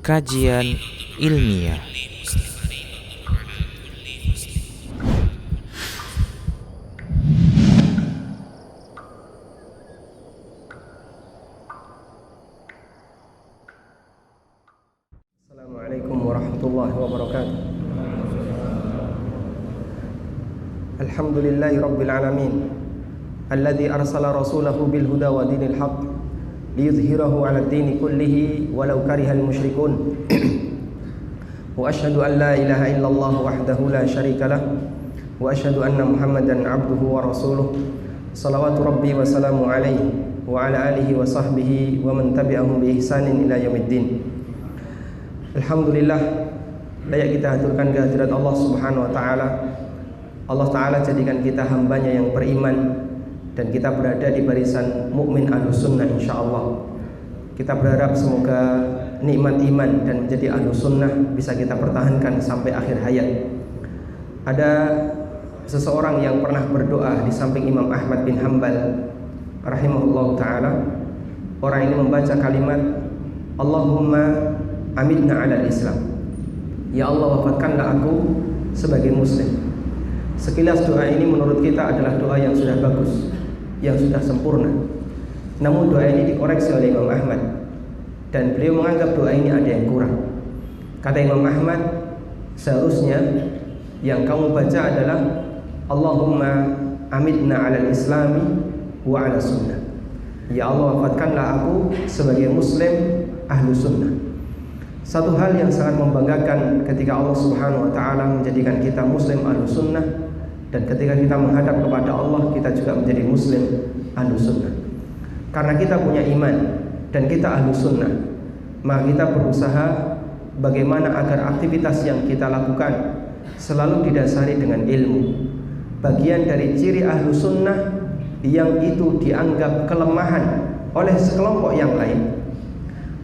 Kajian ilmiah. Assalamualaikum warahmatullahi wabarakatuh. Alhamdulillahi rabbil alamin, alladzi arsala rasulahu bil huda wa dinil haqq liyudhhirahu 'ala ad-dini kullihi walau karihal musyrikun. Wa asyhadu an la ilaha illallah wahdahu la syarika lah wa asyhadu anna Muhammadan 'abduhu wa rasuluh. Shalawatu rabbi wa salamu alaihi wa ala alihi wa sahbihi wa man tabi'ahum bi ihsanin ila yaumiddin. Alhamdulillah, layak kita haturkan kehadirat Allah Subhanahu wa taala. Allah taala jadikan kita hambanya yang beriman dan kita berada di barisan mukmin ahlus sunnah insyaallah. Kita berharap semoga nikmat iman dan menjadi ahlus sunnah bisa kita pertahankan sampai akhir hayat. Ada seseorang yang pernah berdoa di samping Imam Ahmad bin Hanbal rahimahullah taala. Orang ini membaca kalimat Allahumma amitna ala Islam. Ya Allah, wafatkanlah aku sebagai muslim. Sekilas doa ini menurut kita adalah doa yang sudah bagus, yang sudah sempurna. Namun doa ini dikoreksi oleh Imam Ahmad dan beliau menganggap doa ini ada yang kurang. Kata Imam Ahmad, seharusnya yang kamu baca adalah Allahumma amitna ala Islami wa ala sunnah. Ya Allah, wafatkanlah aku sebagai muslim ahlu sunnah. Satu hal yang sangat membanggakan ketika Allah Subhanahu wa taala menjadikan kita muslim ahlu sunnah, dan ketika kita menghadap kepada Allah kita juga menjadi muslim ahlu sunnah. Karena kita punya iman dan kita ahlu sunnah, maka kita berusaha bagaimana agar aktivitas yang kita lakukan selalu didasari dengan ilmu. Bagian dari ciri ahlu sunnah yang itu dianggap kelemahan oleh sekelompok yang lain,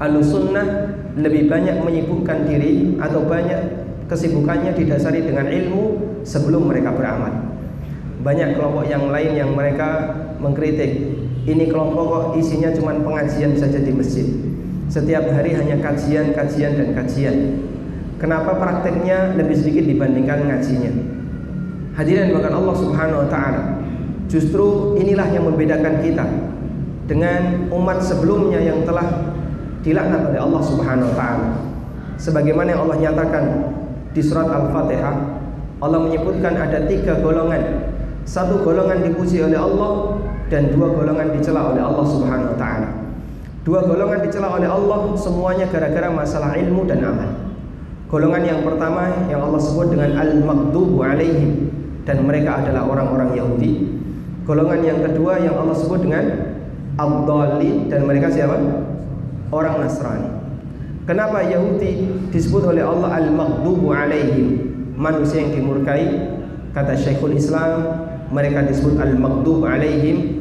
ahlu sunnah lebih banyak menyibukkan diri atau banyak kesibukannya didasari dengan ilmu sebelum mereka beramal. Banyak kelompok yang lain yang mereka mengkritik, ini kelompok kok isinya cuma pengajian saja di masjid, setiap hari hanya kajian dan kajian. Kenapa prakteknya lebih sedikit dibandingkan ngajinya? Hadirin bahkan Allah Subhanahu wa taala, justru inilah yang membedakan kita dengan umat sebelumnya yang telah dilaknat oleh Allah Subhanahu wa taala. Sebagaimana yang Allah nyatakan di surat Al-Fatihah, Allah menyebutkan ada 3 golongan. Satu golongan dipuji oleh Allah dan 2 golongan dicela oleh Allah Subhanahu wa taala. 2 golongan dicela oleh Allah semuanya gara-gara masalah ilmu dan amal. Golongan yang pertama yang Allah sebut dengan al-maghdubu alaihim, dan mereka adalah orang-orang Yahudi. Golongan yang kedua yang Allah sebut dengan ad-dallin, dan mereka siapa? Orang Nasrani. Kenapa Yahudi disebut oleh Allah al-maghdubu alaihim, manusia yang dimurkai? Kata Syekhul Islam, mereka disebut al-maghdubu alaihim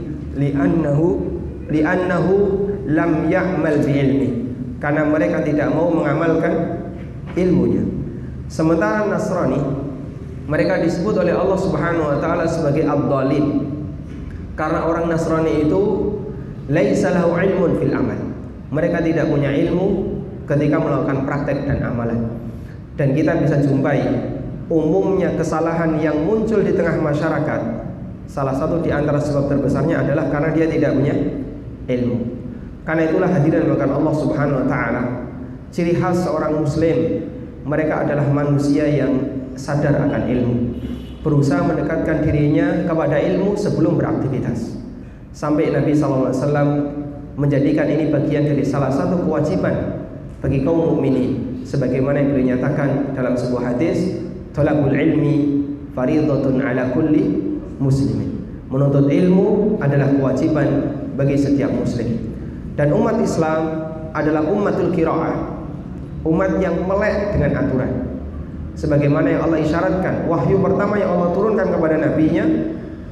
li'annahu lam ya'mal bi'ilmi, karena mereka tidak mau mengamalkan ilmunya. Sementara Nasrani, mereka disebut oleh Allah Subhanahu wa taala sebagai ad-dallin, karena orang Nasrani itu laisa lahu ilmun fil amal. Mereka tidak punya ilmu ketika melakukan praktek dan amalan. Dan kita bisa jumpai umumnya kesalahan yang muncul di tengah masyarakat, salah satu di antara sebab terbesarnya adalah karena dia tidak punya ilmu. Karena itulah hadirin bahkan Allah Subhanahu wa taala, ciri khas seorang muslim, mereka adalah manusia yang sadar akan ilmu, berusaha mendekatkan dirinya kepada ilmu sebelum beraktivitas. Sampai Nabi SAW menjadikan ini bagian dari salah satu kewajiban bagi kaum mukminin, sebagaimana yang beliau nyatakan dalam sebuah hadis, talabul ilmi fardhatun ala kulli muslimin. Menuntut ilmu adalah kewajiban bagi setiap muslim. Dan umat Islam adalah ummatul qiraah, umat yang melek dengan aturan. Sebagaimana yang Allah isyaratkan, wahyu pertama yang Allah turunkan kepada nabinya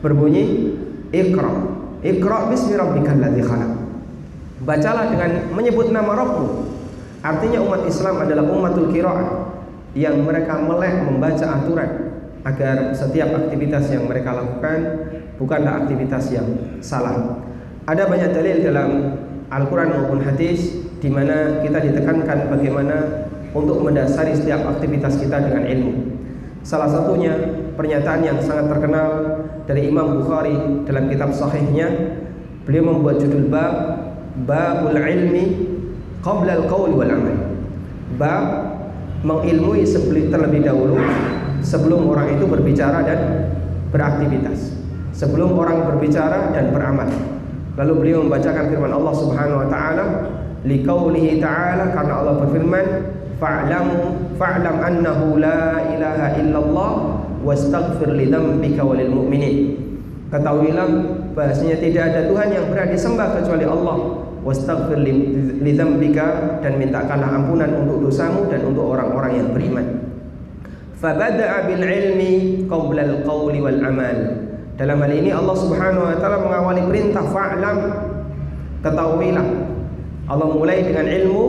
berbunyi Iqra bismi rabbikal ladzi khalaq. Bacalah dengan menyebut nama Rabbmu. Artinya umat Islam adalah ummatul qiraah, yang mereka melek membaca aturan agar setiap aktivitas yang mereka lakukan bukanlah aktivitas yang salah. Ada banyak dalil dalam Al-Quran maupun hadis, di mana kita ditekankan bagaimana untuk mendasari setiap aktivitas kita dengan ilmu. Salah satunya pernyataan yang sangat terkenal dari Imam Bukhari dalam kitab sahihnya. Beliau membuat judul babul ilmi qabla al-qaul wal amal. Bab mengilmui terlebih dahulu sebelum orang itu berbicara dan beraktivitas, sebelum orang berbicara dan beramal. Lalu beliau membacakan firman Allah Subhanahu wa taala, liqaulihi ta'ala, karena Allah berfirman, fa'lam annahu la ilaha illallah wastaghfir lidzambika walil mu'minin. Ketahuilah bahasanya tidak ada Tuhan yang berhak disembah kecuali Allah, wastaghfir lidzambika, dan mintakanlah ampunan untuk dosamu dan untuk orang-orang yang beriman. Fabada'a bil ilmi qabla al qawli wal amal. Dalam hal ini Allah Subhanahu wa taala mengawali perintah fa'lam, ketahuilah. Allah mulai dengan ilmu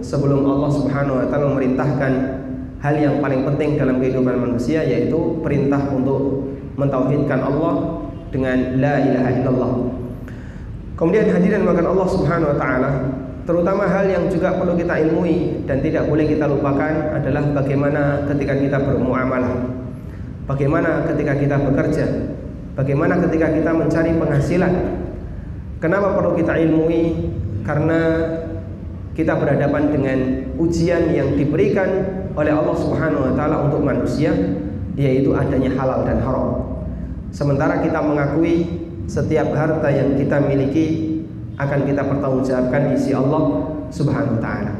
sebelum Allah Subhanahu wa taala memerintahkan hal yang paling penting dalam kehidupan manusia, yaitu perintah untuk mentauhidkan Allah dengan la ilaha illallah. Kemudian hadirin makan Allah Subhanahu wa taala, terutama hal yang juga perlu kita ilmui dan tidak boleh kita lupakan adalah bagaimana ketika kita bermuamalah, bagaimana ketika kita bekerja, bagaimana ketika kita mencari penghasilan. Kenapa perlu kita ilmui? Karena kita berhadapan dengan ujian yang diberikan oleh Allah Subhanahu wa taala untuk manusia, yaitu adanya halal dan haram. Sementara kita mengakui setiap harta yang kita miliki akan kita pertanggungjawabkan di sisi Allah Subhanahu wa taala.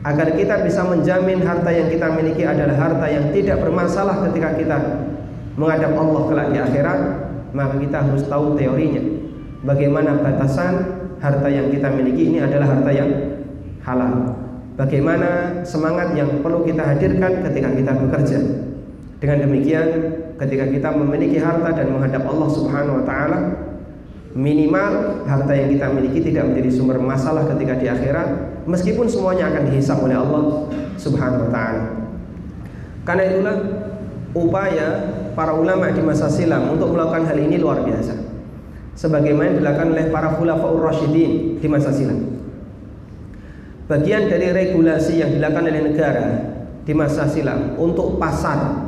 Agar kita bisa menjamin harta yang kita miliki adalah harta yang tidak bermasalah ketika kita menghadap Allah kelak di akhirat, maka kita harus tahu teorinya. Bagaimana batasan harta yang kita miliki ini adalah harta yang halal. Bagaimana semangat yang perlu kita hadirkan ketika kita bekerja. Dengan demikian, ketika kita memiliki harta dan menghadap Allah Subhanahu wa taala, minimal harta yang kita miliki tidak menjadi sumber masalah ketika di akhirat, meskipun semuanya akan dihisab oleh Allah Subhanahu wa taala. Karena itulah upaya para ulama di masa silam untuk melakukan hal ini luar biasa, sebagaimana dilakukan oleh para khulafaur rasyidin di masa silam. Bagian dari regulasi yang dilakukan oleh negara di masa silam untuk pasar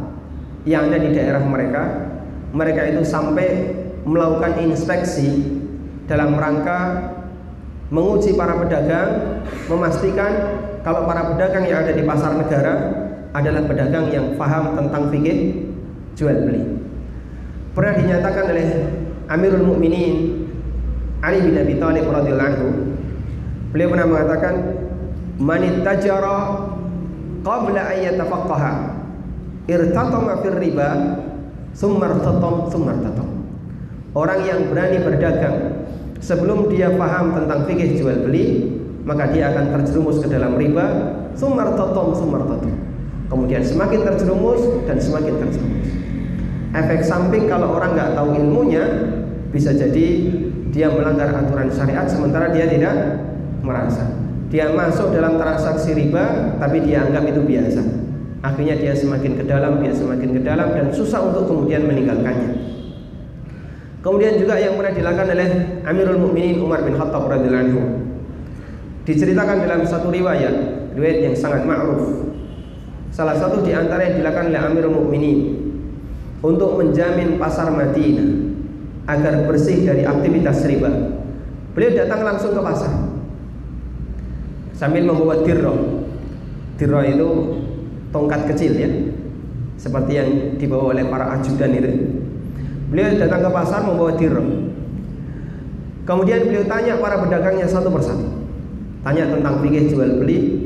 yang ada di daerah mereka itu sampai melakukan inspeksi dalam rangka menguji para pedagang, memastikan kalau para pedagang yang ada di pasar negara adalah pedagang yang paham tentang fikih jual beli. Pernah dinyatakan oleh Amirul Mukminin Ali bin Abi Thalib radhiyallahu anhu, beliau pernah mengatakan, man ittajara qabla an yatafaqqaha irtatama fir riba summa irtatam. Orang yang berani berdagang sebelum dia paham tentang fikih jual beli, maka dia akan terjerumus ke dalam riba, summa irtatam. Kemudian semakin terjerumus dan semakin terjerumus. Efek samping kalau orang nggak tahu ilmunya, bisa jadi dia melanggar aturan syariat sementara dia tidak merasa. Dia masuk dalam transaksi riba tapi dia anggap itu biasa. Akhirnya dia semakin ke dalam dan susah untuk kemudian meninggalkannya. Kemudian juga yang pernah dilakukan oleh Amirul Mukminin Umar bin Khattab radhiyallahu anhu, diceritakan dalam satu riwayat yang sangat ma'ruf. Salah satu di antara yang dilakukan oleh Amirul Mukminin untuk menjamin pasar Madinah agar bersih dari aktivitas riba, beliau datang langsung ke pasar sambil membawa dirro. Dirro itu tongkat kecil ya, seperti yang dibawa oleh para ajudan itu. Beliau datang ke pasar membawa dirro. Kemudian beliau tanya para pedagangnya satu persatu, tanya tentang fikih jual beli,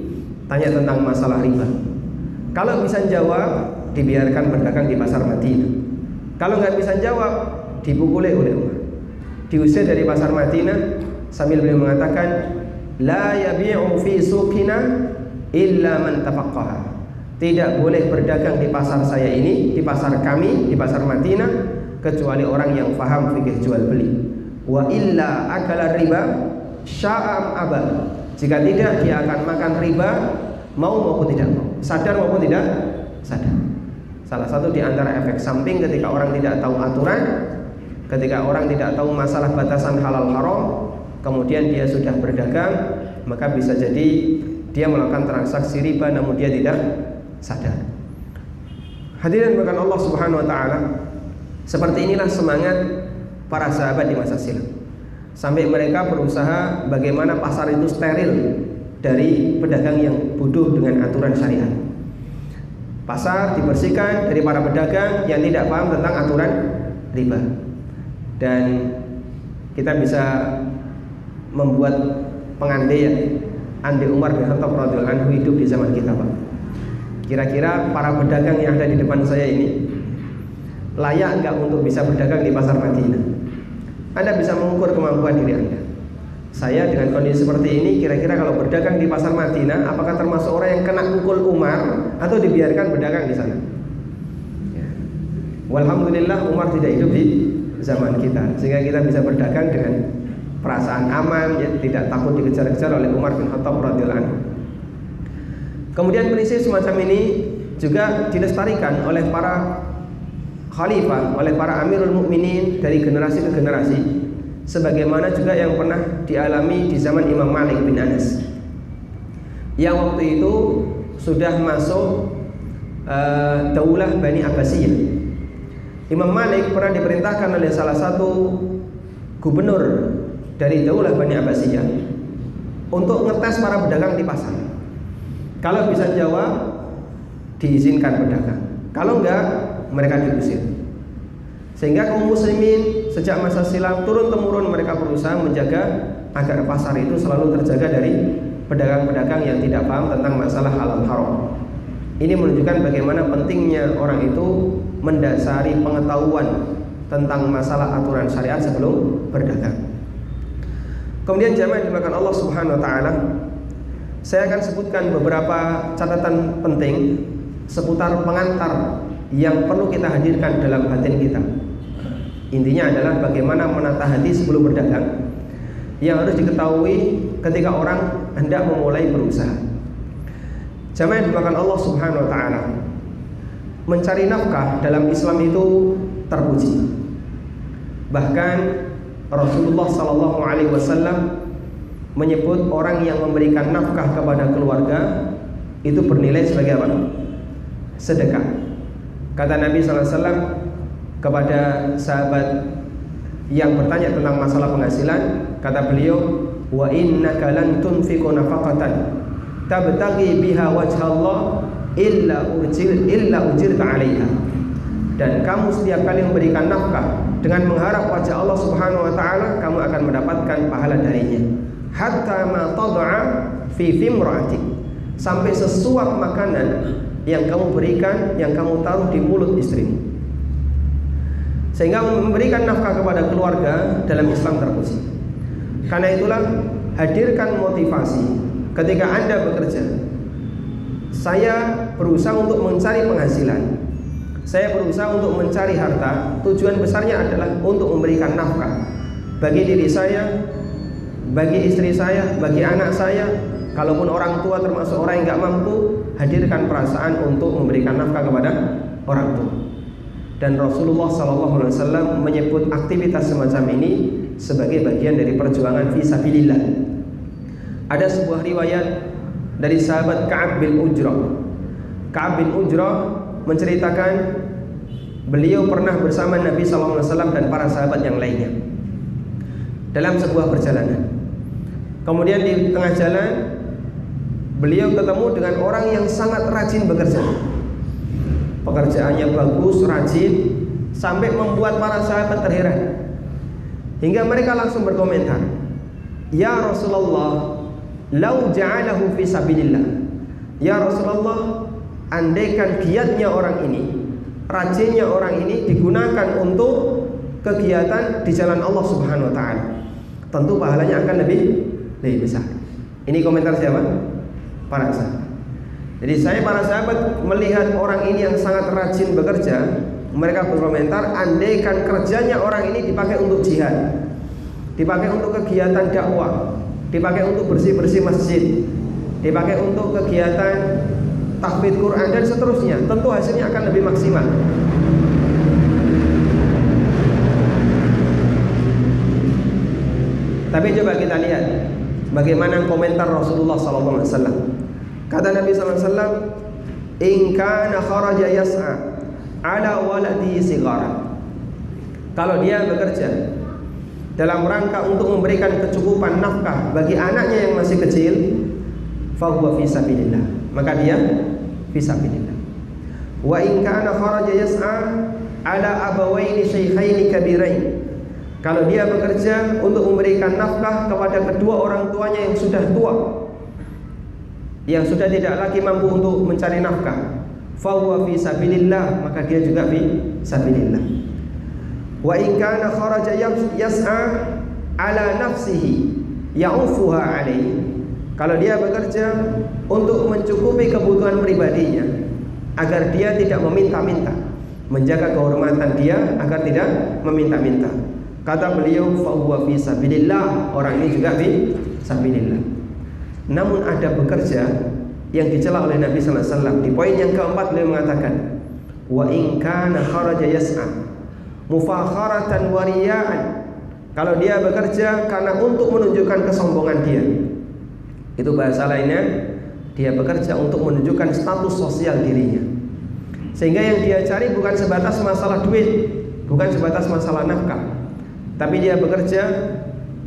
tanya tentang masalah riba. Kalau bisa jawab, dibiarkan berdagang di pasar Madinah. Kalau nggak bisa jawab, dipukuli oleh Umar, diusir dari pasar Madinah, sambil beliau mengatakan, la yabi'u fi suqina illa man tafaqqaha. Tidak boleh berdagang di pasar saya ini, di pasar kami, di pasar Madinah, kecuali orang yang paham fikih jual beli. Wa illa akala riba sya'am aba. Jika tidak, dia akan makan riba, mau maupun tidak mau, sadar maupun tidak sadar. Salah satu di antara efek samping ketika orang tidak tahu aturan, ketika orang tidak tahu masalah batasan halal haram, kemudian dia sudah berdagang, maka bisa jadi dia melakukan transaksi riba namun dia tidak sadar. Hadirin bahkan Allah Subhanahu wa taala, seperti inilah semangat para sahabat di masa silam. Sampai mereka berusaha bagaimana pasar itu steril dari pedagang yang bodoh dengan aturan syariat. Pasar dibersihkan dari para pedagang yang tidak paham tentang aturan riba. Dan kita bisa membuat pengandaian, andai Umar bin Khattab radhiyallahu anhu hidup di zaman kita, Pak. Kira-kira para pedagang yang ada di depan saya ini layak enggak untuk bisa berdagang di pasar Madinah? Anda bisa mengukur kemampuan diri Anda. Saya dengan kondisi seperti ini, kira-kira kalau berdagang di pasar Madinah, apakah termasuk orang yang kena pukul Umar atau dibiarkan berdagang di sana? Ya. Walhamdulillah Umar tidak hidup di zaman kita, sehingga kita bisa berdagang dengan perasaan aman, ya, tidak takut dikejar-kejar oleh Umar bin Khattab radhiyallahu anhu. Kemudian prinsip semacam ini juga dilestarikan oleh para khalifah, oleh para amirul mukminin dari generasi ke generasi, sebagaimana juga yang pernah dialami di zaman Imam Malik bin Anas, yang waktu itu sudah masuk daulah Bani Abbasiyah. Imam Malik pernah diperintahkan oleh salah satu gubernur dari daulah Bani Abbasiyah untuk ngetes para pedagang di pasar. Kalau bisa jawab, diizinkan berdagang. Kalau enggak, mereka diusir. Sehingga kaum muslimin sejak masa silam turun-temurun mereka berusaha menjaga agar pasar itu selalu terjaga dari pedagang-pedagang yang tidak paham tentang masalah halal haram. Ini menunjukkan bagaimana pentingnya orang itu mendasari pengetahuan tentang masalah aturan syariat sebelum berdagang. Kemudian jamaah yang dimuliakan Allah Subhanahu wa taala, saya akan sebutkan beberapa catatan penting seputar pengantar yang perlu kita hadirkan dalam batin kita. Intinya adalah bagaimana menata hati sebelum berdagang, yang harus diketahui ketika orang hendak memulai berusaha. Jamaah yang dimuliakan Allah Subhanahu wa taala, mencari nafkah dalam Islam itu terpuji. Bahkan Rasulullah sallallahu alaihi wasallam menyebut orang yang memberikan nafkah kepada keluarga itu bernilai sebagai apa? Sedekah. Kata Nabi sallallahu alaihi wasallam kepada sahabat yang bertanya tentang masalah penghasilan, kata beliau, wa innaka lan tunfiqu nafaqatan tabtaghi biha wajhallah illa ujirta 'alaiha. Dan kamu setiap kali memberikan nafkah dengan mengharap wajah Allah Subhanahu wa taala, kamu akan mendapatkan pahala darinya. Hatta ma tad'a fi fimra'atik, sampai sesuap makanan yang kamu berikan, yang kamu taruh di mulut istrimu. Sehingga memberikan nafkah kepada keluarga dalam Islam terpuji. Karena itulah hadirkan motivasi ketika Anda bekerja. Saya berusaha untuk mencari penghasilan, saya berusaha untuk mencari harta. Tujuan besarnya adalah untuk memberikan nafkah bagi diri saya, bagi istri saya, bagi anak saya. Kalaupun orang tua termasuk orang yang gak mampu, hadirkan perasaan untuk memberikan nafkah kepada orang tua. Dan Rasulullah SAW menyebut aktivitas semacam ini sebagai bagian dari perjuangan fisabilillah. Ada sebuah riwayat dari sahabat Ka'ab bin Ujrah. Ka'ab bin Ujrah menceritakan beliau pernah bersama Nabi SAW dan para sahabat yang lainnya dalam sebuah perjalanan. Kemudian di tengah jalan beliau ketemu dengan orang yang sangat rajin bekerja. Pekerjaannya bagus, rajin, sampai membuat para sahabat terheran. Hingga mereka langsung berkomentar, "Ya Rasulullah, lau ja'alahu fi sabilillah." Ya Rasulullah, andaikan giatnya orang ini, rajinnya orang ini digunakan untuk kegiatan di jalan Allah Subhanahu wa taala, tentu pahalanya akan lebih besar. Ini komentar siapa? Para sahabat. Jadi para sahabat melihat orang ini yang sangat rajin bekerja, mereka berkomentar, andaikan kerjanya orang ini dipakai untuk jihad, dipakai untuk kegiatan dakwah, dipakai untuk bersih-bersih masjid, dipakai untuk kegiatan tahfidz Quran dan seterusnya, tentu hasilnya akan lebih maksimal. Tapi coba kita lihat, Bagaimana komentar Rasulullah SAW? Kata Nabi SAW, in kana kharaja yas'a ala waladi sigara. Kalau dia bekerja dalam rangka untuk memberikan kecukupan nafkah bagi anaknya yang masih kecil, fahuwa fi sabilillah, maka dia fi sabilillah. Wa in kana kharaja yas'a ala abawaini syaikhaini kabirain. Kalau dia bekerja untuk memberikan nafkah kepada kedua orang tuanya yang sudah tua, yang sudah tidak lagi mampu untuk mencari nafkah, fahuwa fi sabilillah, maka dia juga fi sabilillah. Wa in kana kharaja yas'a ala nafsihi ya'ufuha alaihi. Kalau dia bekerja untuk mencukupi kebutuhan pribadinya agar dia tidak meminta-minta, menjaga kehormatan dia agar tidak meminta-minta, kata beliau, fa huwa fi sabilillah, orang ini juga fi sabilillah. Namun ada bekerja yang dicela oleh Nabi sallallahu alaihi wasallam. Di poin yang keempat beliau mengatakan, wa in kana kharaja yas'a mufakharatan wa riya'an. Kalau dia bekerja karena untuk menunjukkan kesombongan dia, itu bahasa lainnya, dia bekerja untuk menunjukkan status sosial dirinya, sehingga yang dia cari bukan sebatas masalah duit, bukan sebatas masalah nafkah, tapi dia bekerja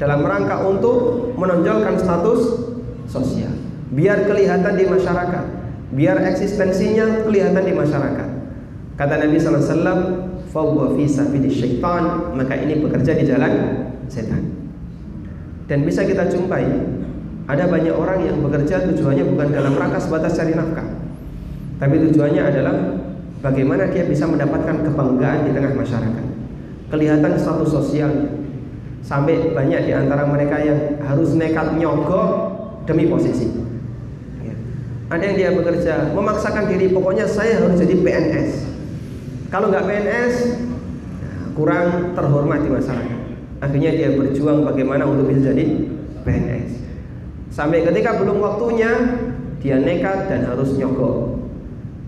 dalam rangka untuk menonjolkan status sosial, biar kelihatan di masyarakat, biar eksistensinya kelihatan di masyarakat. Kata Nabi sallallahu alaihi wasallam, fa huwa fi sabilis syaitan, maka ini bekerja di jalan setan. Dan bisa kita jumpai ada banyak orang yang bekerja tujuannya bukan dalam rangka sebatas cari nafkah, tapi tujuannya adalah bagaimana dia bisa mendapatkan kebanggaan di tengah masyarakat, kelihatan status sosialnya. Sampai banyak di antara mereka yang harus nekat nyogok demi posisi. Ada yang dia bekerja memaksakan diri, pokoknya saya harus jadi PNS. Kalau nggak PNS kurang terhormat di masyarakat. Akhirnya dia berjuang bagaimana untuk bisa jadi PNS. Sampai ketika belum waktunya, dia nekat dan harus nyogok.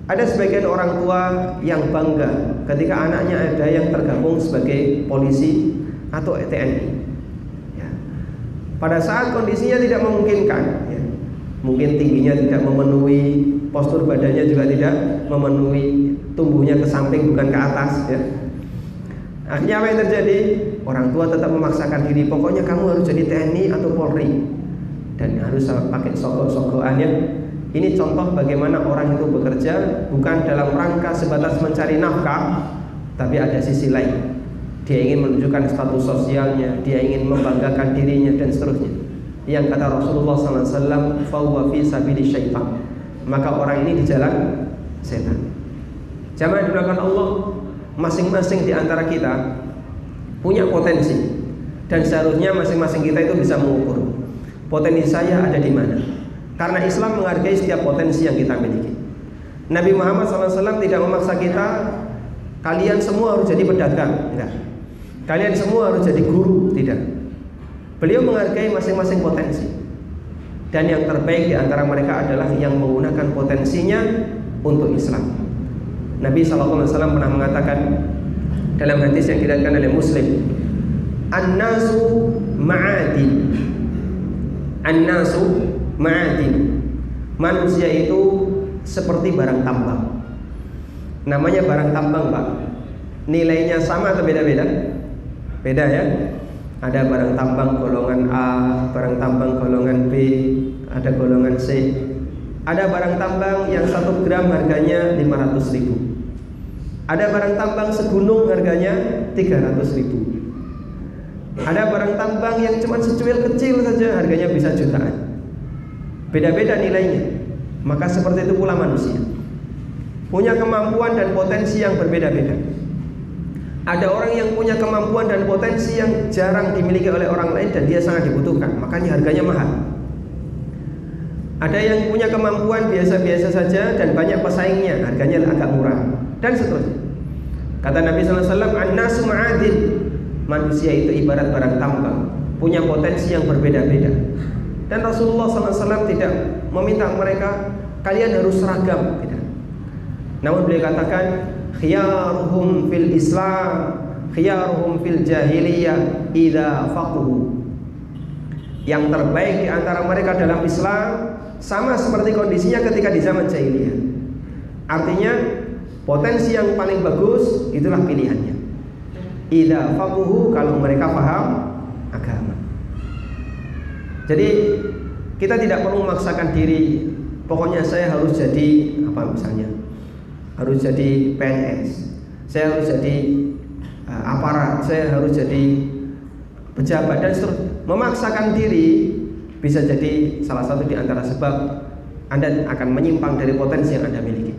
Ada sebagian orang tua yang bangga ketika anaknya ada yang tergabung sebagai polisi atau TNI. Ya. Pada saat kondisinya tidak memungkinkan, ya, mungkin tingginya tidak memenuhi, postur badannya juga tidak memenuhi, tumbuhnya ke samping bukan ke atas, ya. Akhirnya apa yang terjadi? Orang tua tetap memaksakan diri, pokoknya kamu harus jadi TNI atau Polri, dan harus pakai sogok-sogokannya. Ini contoh bagaimana orang itu bekerja bukan dalam rangka sebatas mencari nafkah, tapi ada sisi lain. Dia ingin menunjukkan status sosialnya, dia ingin membanggakan dirinya dan seterusnya. Yang kata Rasulullah SAW, fa huwa fi sabilis syaitan, maka orang ini di jalan setan. Jamaah dimuliakan Allah, masing-masing di antara kita punya potensi, dan seharusnya masing-masing kita itu bisa mengukur potensi saya ada di mana. Karena Islam menghargai setiap potensi yang kita miliki. Nabi Muhammad SAW tidak memaksa kita, kalian semua harus jadi pedagang, enggak. Kalian semua harus jadi guru, tidak. Beliau menghargai masing-masing potensi, dan yang terbaik di antara mereka adalah yang menggunakan potensinya untuk Islam. Nabi SAW pernah mengatakan dalam hadis yang diriwayatkan oleh Muslim, An-nasu ma'adin. An-nasu ma'adin. Manusia itu seperti barang tambang. Namanya barang tambang, Pak. Nilainya sama atau beda-beda? Beda, ya. Ada barang tambang golongan A, barang tambang golongan B, ada golongan C. Ada barang tambang yang 1 gram harganya 500.000. Ada barang tambang segunung harganya 300.000. Ada barang tambang yang cuma secuil kecil saja harganya bisa jutaan. Beda-beda nilainya. Maka seperti itu pula manusia, punya kemampuan dan potensi yang berbeda-beda. Ada orang yang punya kemampuan dan potensi yang jarang dimiliki oleh orang lain dan dia sangat dibutuhkan, makanya harganya mahal. Ada yang punya kemampuan biasa-biasa saja dan banyak pesaingnya, harganya agak murah, dan seterusnya. Kata Nabi SAW, An-nasu ma'adin. Manusia itu ibarat barang tambang, punya potensi yang berbeda-beda. Dan Rasulullah SAW tidak meminta mereka, kalian harus seragam, tidak. Namun beliau katakan, khiyaruhum fil Islam, khiyaruhum fil jahiliyah idza faqahu. Yang terbaik di antara mereka dalam Islam sama seperti kondisinya ketika di zaman jahiliyah. Artinya potensi yang paling bagus itulah pilihannya. Idza faquhu, kalau mereka paham agama. Jadi kita tidak perlu memaksakan diri. Pokoknya saya harus jadi apa misalnya, harus jadi PNS, saya harus jadi aparat, saya harus jadi pejabat dan seterusnya. Memaksakan diri bisa jadi salah satu di antara sebab Anda akan menyimpang dari potensi yang Anda miliki.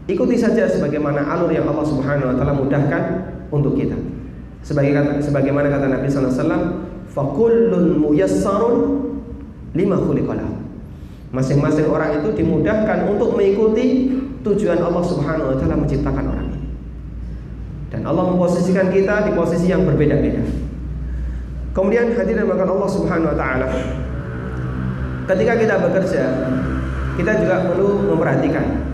Ikuti saja sebagaimana alur yang Allah Subhanahu wa taala mudahkan untuk kita. Sebagaimana kata Nabi sallallahu alaihi wasallam, "Fakullun muyassarun lima khuliqa lahu." Masing-masing orang itu dimudahkan untuk mengikuti tujuan Allah Subhanahu wa taala menciptakan orang ini. Dan Allah memposisikan kita di posisi yang berbeda-beda. Kemudian hadirin makan Allah Subhanahu wa taala, ketika kita bekerja, kita juga perlu memperhatikan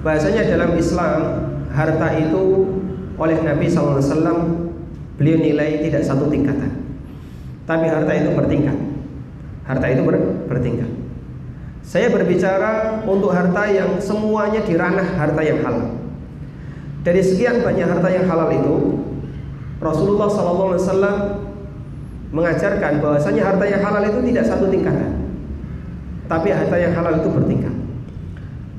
bahasanya dalam Islam harta itu oleh Nabi SAW beliau nilai tidak satu tingkatan, tapi harta itu bertingkat. Harta itu bertingkat. Saya berbicara untuk harta yang semuanya di ranah harta yang halal. Dari sekian banyak harta yang halal itu, Rasulullah SAW mengajarkan bahwasanya harta yang halal itu tidak satu tingkatan, tapi harta yang halal itu bertingkat.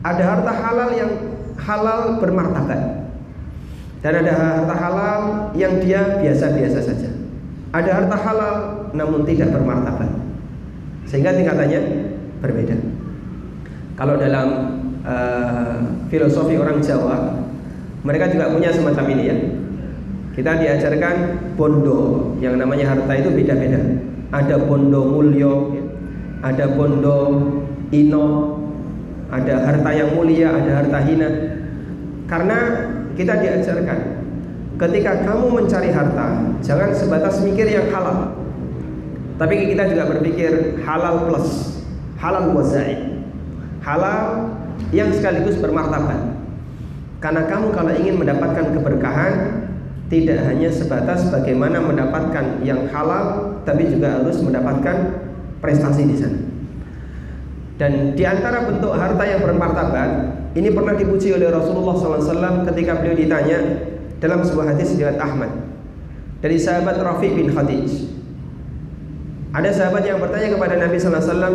Ada harta halal yang halal bermartabat, dan ada harta halal yang dia biasa-biasa saja. Ada harta halal namun tidak bermartabat, sehingga tingkatannya berbeda. Kalau dalam filosofi orang Jawa, mereka juga punya semacam ini ya. Kita diajarkan bondo, yang namanya harta itu beda-beda. Ada bondo mulyo, ada bondo ino, ada harta yang mulia, ada harta hina. Karena kita diajarkan, ketika kamu mencari harta, jangan sebatas mikir yang halal, tapi kita juga berpikir halal plus, halal wazaid, halal yang sekaligus bermartabat. Karena kamu kalau ingin mendapatkan keberkahan, tidak hanya sebatas bagaimana mendapatkan yang halal, tapi juga harus mendapatkan prestasi di sana. Dan di antara bentuk harta yang bermartabat, ini pernah dipuji oleh Rasulullah SAW ketika beliau ditanya dalam sebuah hadis riwayat Ahmad dari sahabat Rafi bin Khadij. Ada sahabat yang bertanya kepada Nabi SAW,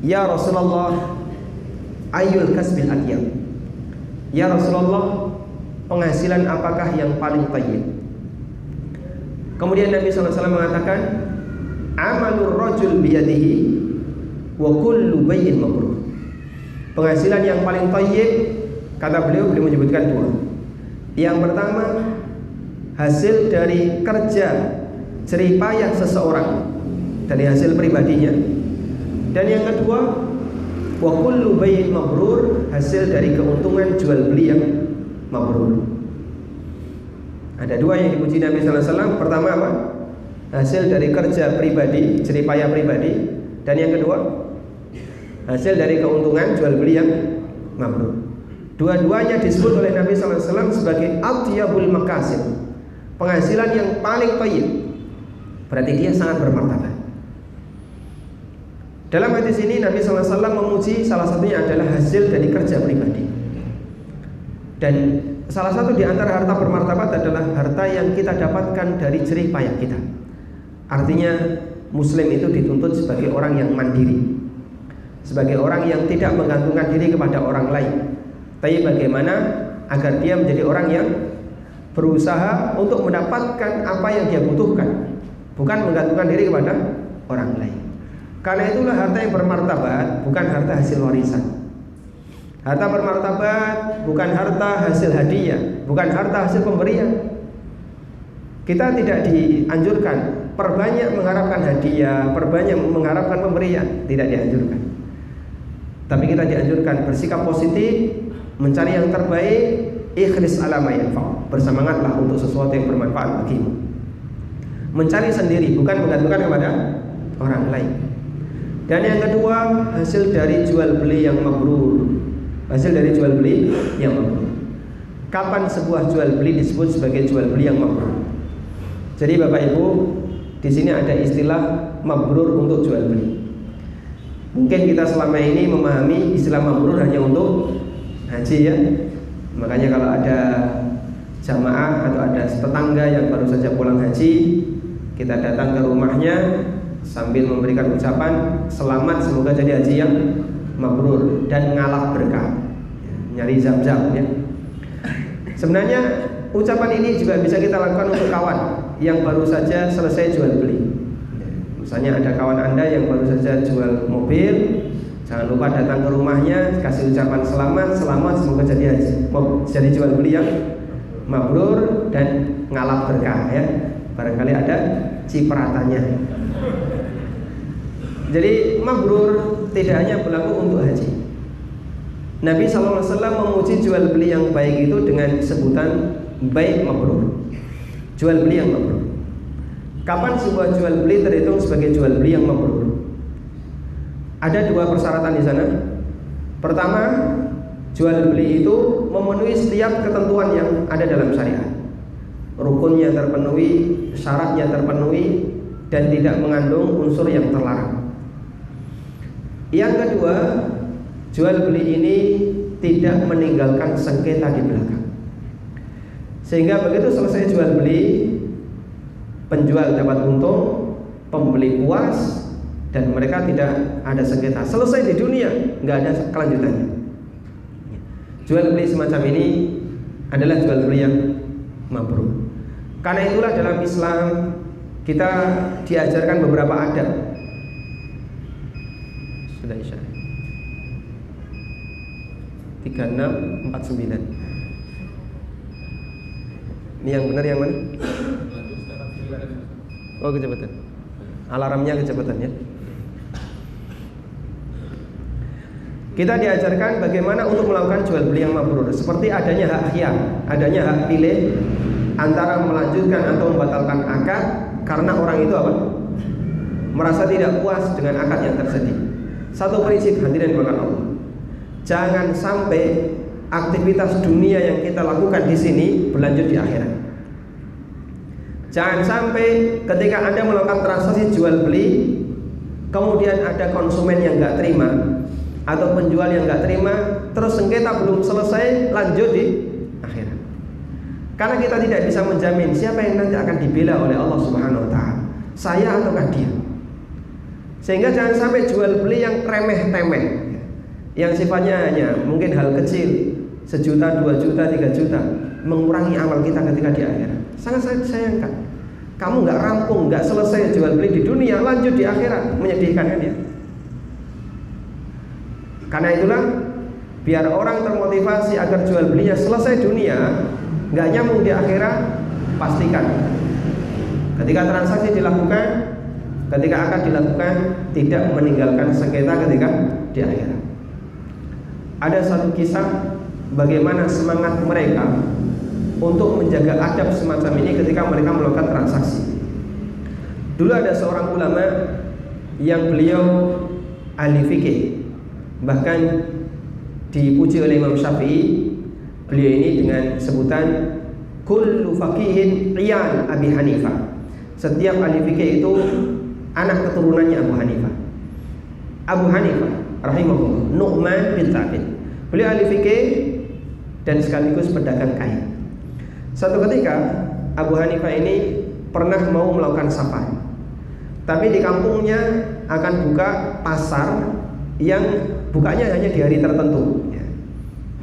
"Ya Rasulullah, ayyul kasbil atyab?" Ya Rasulullah, penghasilan apakah yang paling thayyib? Kemudian Nabi SAW mengatakan, "Amalur rajul biyadihi wa kullu bayyin mabrur." Penghasilan yang paling thayyib, kata beliau menyebutkan dua. Yang pertama, hasil dari kerja jerih payah seseorang, dari hasil pribadinya. Dan yang kedua, wa kullu bayyin mabrur, hasil dari keuntungan jual beli yang mabrur. Ada dua yang dipuji Nabi sallallahu alaihi wasallam. Pertama apa? Hasil dari kerja pribadi, jerih payah pribadi. Dan yang kedua, hasil dari keuntungan jual beli yang mabrur. Dua-duanya disebut oleh Nabi sallallahu alaihi wasallam sebagai atyabul makasib, penghasilan yang paling thayyib. Berarti dia sangat bermartabat. Dalam hadis ini Nabi sallallahu alaihi wasallam memuji salah satunya adalah hasil dari kerja pribadi. Dan salah satu di antara harta bermartabat adalah harta yang kita dapatkan dari jerih payah kita. Artinya Muslim itu dituntut sebagai orang yang mandiri, sebagai orang yang tidak menggantungkan diri kepada orang lain. Tapi bagaimana agar dia menjadi orang yang berusaha untuk mendapatkan apa yang dia butuhkan, bukan menggantungkan diri kepada orang lain. Karena itulah harta yang bermartabat bukan harta hasil warisan. Harta bermartabat bukan harta hasil hadiah, bukan harta hasil pemberian. Kita tidak dianjurkan perbanyak mengharapkan hadiah, perbanyak mengharapkan pemberian, tidak dianjurkan. Tapi kita dianjurkan bersikap positif, mencari yang terbaik, ikhlas ala ma yanfa', bersemangatlah untuk sesuatu yang bermanfaat bagimu. Mencari sendiri, bukan menggantungkan kepada orang lain. Dan yang kedua, hasil dari jual beli yang mabrur. Hasil dari jual beli yang mabrur. Kapan sebuah jual beli disebut sebagai jual beli yang mabrur? Jadi Bapak Ibu, di sini ada istilah mabrur untuk jual beli. Mungkin kita selama ini memahami istilah mabrur hanya untuk haji ya. Makanya kalau ada jamaah atau ada tetangga yang baru saja pulang haji, kita datang ke rumahnya sambil memberikan ucapan selamat, semoga jadi haji yang mabrur dan ngalap berkah, nyari zam-zam ya. Sebenarnya ucapan ini juga bisa kita lakukan untuk kawan yang baru saja selesai jual beli. Misalnya ada kawan Anda yang baru saja jual mobil, jangan lupa datang ke rumahnya, kasih ucapan selamat, semoga jadi jual beli yang mabrur dan ngalap berkah ya. Barangkali ada cipratannya. Jadi mabrur tidak hanya berlaku untuk haji. Nabi SAW memuji jual beli yang baik itu dengan sebutan baik mabrur, jual beli yang mabrur. Kapan sebuah jual beli terhitung sebagai jual beli yang mabrur? Ada dua persyaratan di sana. Pertama, jual beli itu memenuhi setiap ketentuan yang ada dalam syariat. Rukunnya terpenuhi, syaratnya terpenuhi, dan tidak mengandung unsur yang terlarang. Yang kedua, jual beli ini tidak meninggalkan sengketa di belakang. Sehingga begitu selesai jual beli, penjual dapat untung, pembeli puas, dan mereka tidak ada sengketa. Selesai di dunia, nggak ada kelanjutannya. Jual beli semacam ini adalah jual beli yang mabrur. Karena itulah dalam Islam kita diajarkan beberapa adab. Sudah Isya 3649. Ini yang benar yang mana? Oh, kecepatan. Alarmnya kecepatan ya. Kita diajarkan bagaimana untuk melakukan jual beli yang mabrur, seperti adanya hak khiyar, adanya hak pilih antara melanjutkan atau membatalkan akad karena orang itu apa? Merasa tidak puas dengan akad yang terjadi. Satu prinsip hadirin dimuliakan Allah. Jangan sampai aktivitas dunia yang kita lakukan di sini berlanjut di akhirat. Jangan sampai ketika Anda melakukan transaksi jual beli, kemudian ada konsumen yang nggak terima atau penjual yang nggak terima, terus sengketa belum selesai, lanjut di akhirat. Karena kita tidak bisa menjamin siapa yang nanti akan dibela oleh Allah Subhanahu Wa Taala, saya ataukah dia. Sehingga jangan sampai jual beli yang remeh-temeh, yang sifatnya hanya mungkin hal kecil, 1 juta, 2 juta, 3 juta, mengurangi amal kita ketika di akhirat. Sangat sayangkan. Kamu nggak rampung, nggak selesai jual beli di dunia, lanjut di akhirat, menyedihkan kan ya. Karena itulah, biar orang termotivasi agar jual belinya selesai dunia, nggak nyambung di akhirat, pastikan ketika transaksi dilakukan, ketika akan dilakukan, tidak meninggalkan sengketa ketika di akhirat. Ada satu kisah bagaimana semangat mereka untuk menjaga adab semacam ini ketika mereka melakukan transaksi. Dulu ada seorang ulama yang beliau ahli fikih, bahkan dipuji oleh Imam Syafi'i. Beliau ini dengan sebutan kullu faqihin iyan Abi Hanifah. Setiap ahli fikih itu anak keturunannya Abu Hanifah. Abu Hanifah rahimahullah, Nu'man bin Thabit. Beliau ahli fikih dan sekaligus pedagang kain. Suatu ketika Abu Hanifah ini pernah mau melakukan safar, tapi di kampungnya akan buka pasar yang bukanya hanya di hari tertentu ya.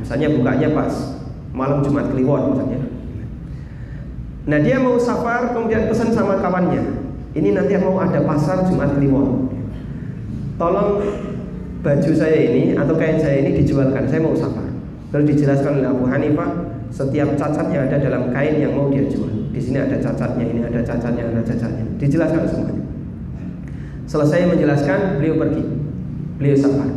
Misalnya bukanya pas malam Jumat Kliwon misalnya. Nah dia mau safar, kemudian pesan sama kawannya, ini nanti mau ada pasar Jumat Kliwon, tolong baju saya ini atau kain saya ini dijualkan, saya mau safar. Lalu dijelaskan oleh Abu Hanifah setiap cacat yang ada dalam kain yang mau dia jual. Di sini ada cacatnya, ini ada cacatnya, ada cacatnya. Dijelaskan semuanya. Selesai menjelaskan, beliau pergi, beliau safar.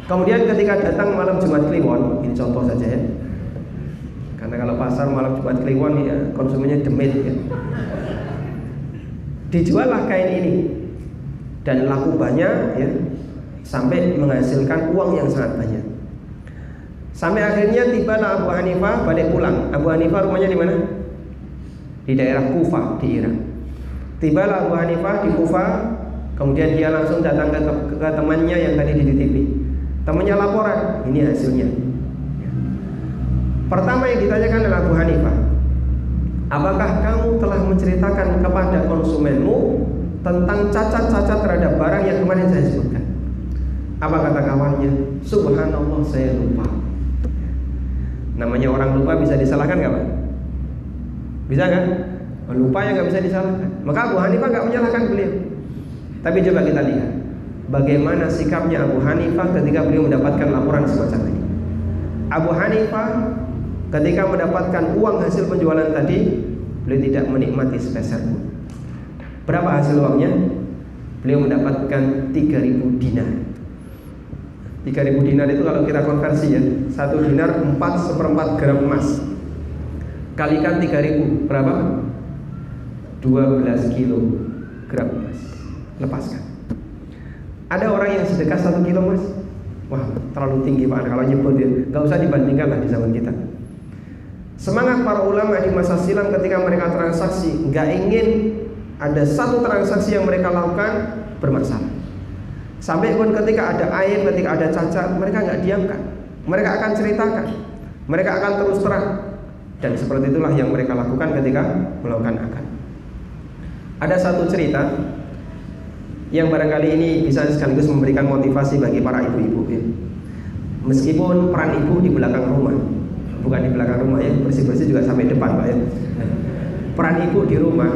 Kemudian ketika datang malam Jumat Kliwon, ini contoh saja ya. Karena kalau pasar malam Jumat Kliwon ya konsumennya demit ya. Dijuallah kain ini dan laku banyak ya, sampai menghasilkan uang yang sangat banyak. Sampai akhirnya tibalah Abu Hanifah balik pulang. Abu Hanifah rumahnya di mana? Di daerah Kufah di Irak. Tibalah Abu Hanifah di Kufah, kemudian dia langsung datang ke temannya yang tadi dititipi. Temannya laporan, ini hasilnya. Pertama yang ditanyakan adalah Abu Hanifah, apakah kamu telah menceritakan kepada konsumenmu tentang cacat-cacat terhadap barang yang kemarin saya sebutkan? Apa kata kawannya? Subhanallah, saya lupa. Namanya orang lupa bisa disalahkan nggak Pak? Bisa kan? Lupa yang nggak bisa disalahkan. Maka Abu Hanifah nggak menyalahkan beliau. Tapi coba kita lihat bagaimana sikapnya Abu Hanifah ketika beliau mendapatkan laporan semacam ini. Abu Hanifah ketika mendapatkan uang hasil penjualan tadi, beliau tidak menikmati sepeser pun. Berapa hasil uangnya? Beliau mendapatkan 3.000 dinar. 3.000 dinar itu kalau kita konversi ya, 1 dinar 4/4 gram emas. Kalikan 3.000 berapa? 12 kilogram emas. Lepaskan. Ada orang yang sedekah 1 kilo emas. Wah, terlalu tinggi Pak, kalau nyebut ya, gak usah dibandingkan lah di zaman kita. Semangat para ulama di masa silam ketika mereka transaksi, gak ingin ada satu transaksi yang mereka lakukan bermasalah. Sampai pun ketika ada aib, ketika ada cacat, mereka nggak diamkan. Mereka akan ceritakan, mereka akan terus terang. Dan seperti itulah yang mereka lakukan ketika melakukan akad. Ada satu cerita yang barangkali ini bisa sekaligus memberikan motivasi bagi para ibu-ibu ya. Meskipun peran ibu di belakang rumah, bukan di belakang rumah ya, bersih-bersih juga sampai depan Pak ya. Peran ibu di rumah,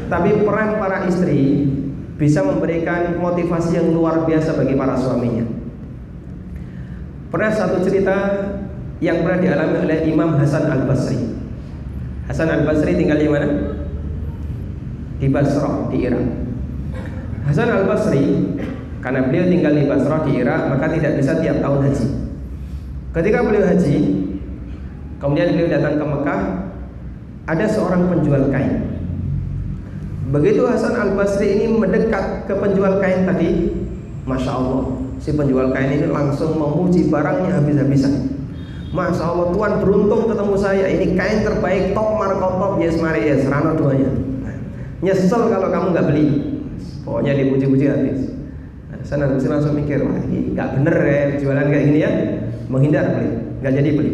tapi peran para istri bisa memberikan motivasi yang luar biasa bagi para suaminya. Pernah satu cerita yang pernah dialami oleh Imam Hasan Al-Basri. Hasan Al-Basri tinggal di mana? Di Basrah, di Irak. Hasan Al-Basri, karena beliau tinggal di Basrah di Irak, maka tidak bisa tiap tahun haji. Ketika beliau haji, kemudian beliau datang ke Mekah, ada seorang penjual kain. Begitu Hasan Al-Basri ini mendekat ke penjual kain tadi, Masya Allah, si penjual kain ini langsung memuji barangnya habis-habisan. Masya Allah, Tuhan beruntung ketemu saya, ini kain terbaik, top markotop, yes mari yes, rano duanya. Nyesel kalau kamu nggak beli. Pokoknya dipuji-puji habis. Hasan Al-Basri langsung mikir, wah ini nggak bener ya jualan kayak gini ya, menghindar beli, nggak jadi beli.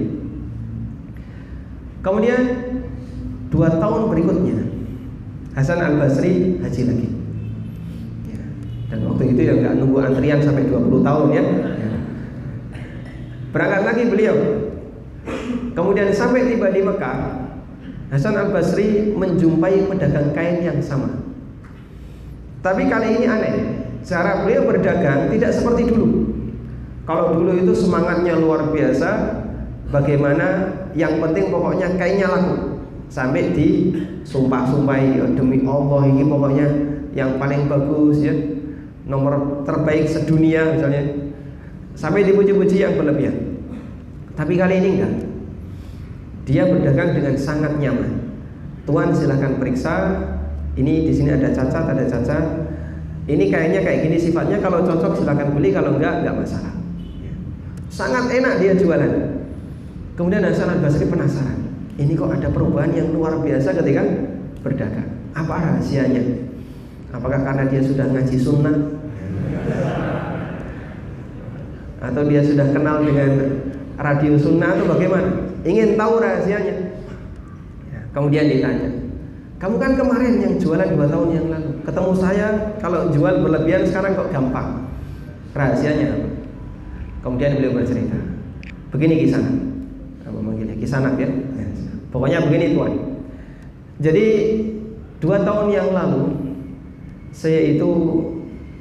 Kemudian 2 tahun berikutnya Hasan Al-Basri haji lagi ya. Dan waktu itu ya nggak nunggu antrian sampai 20 tahun ya. Berangkat lagi beliau. Kemudian sampai tiba di Mekah, Hasan Al-Basri menjumpai pedagang kain yang sama. Tapi kali ini aneh, cara beliau berdagang tidak seperti dulu. Kalau dulu itu semangatnya luar biasa, bagaimana yang penting pokoknya kainnya laku. Sampai disumpah-sumpahi, demi Allah ini pokoknya yang paling bagus ya, nomor terbaik sedunia misalnya, sampai dipuji-puji yang berlebihan. Tapi kali ini enggak. Dia berdagang dengan sangat nyaman. Tuan silahkan periksa, ini di sini ada cacat, ada cacat. Ini kayaknya kayak gini sifatnya, kalau cocok silahkan beli, kalau enggak masalah. Sangat enak dia jualan. Kemudian Hasan Al-Basri penasaran, ini kok ada perubahan yang luar biasa ketika berdagang. Apa rahasianya? Apakah karena dia sudah ngaji sunnah? Atau dia sudah kenal dengan radio sunnah atau bagaimana? Ingin tahu rahasianya. Kemudian ditanya, kamu kan kemarin yang jualan 2 tahun yang lalu, ketemu saya kalau jual berlebihan sekarang kok gampang. Rahasianya apa? Kemudian beliau bercerita, begini Kisanak, apa manggilnya Kisanak ya? Pokoknya begini Tuan. Jadi 2 tahun yang lalu saya itu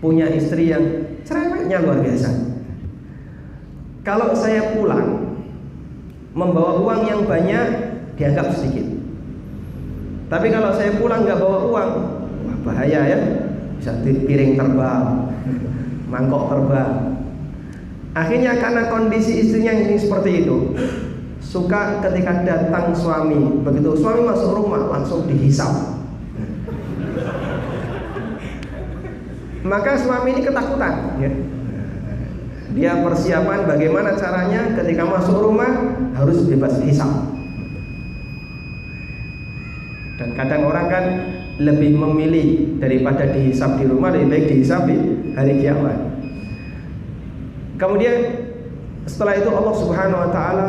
punya istri yang cerewetnya luar biasa. Kalau saya pulang membawa uang yang banyak dianggap sedikit. Tapi kalau saya pulang nggak bawa uang, wah bahaya ya. Bisa piring terbang, mangkok terbang. Akhirnya karena kondisi istrinya yang seperti itu, suka ketika datang suami, begitu suami masuk rumah langsung dihisap. Maka suami ini ketakutan ya. Dia persiapan bagaimana caranya ketika masuk rumah harus bebas hisap. Dan kadang orang kan lebih memilih daripada dihisab di rumah, lebih baik dihisab di hari kiamat. Kemudian setelah itu Allah Subhanahu wa taala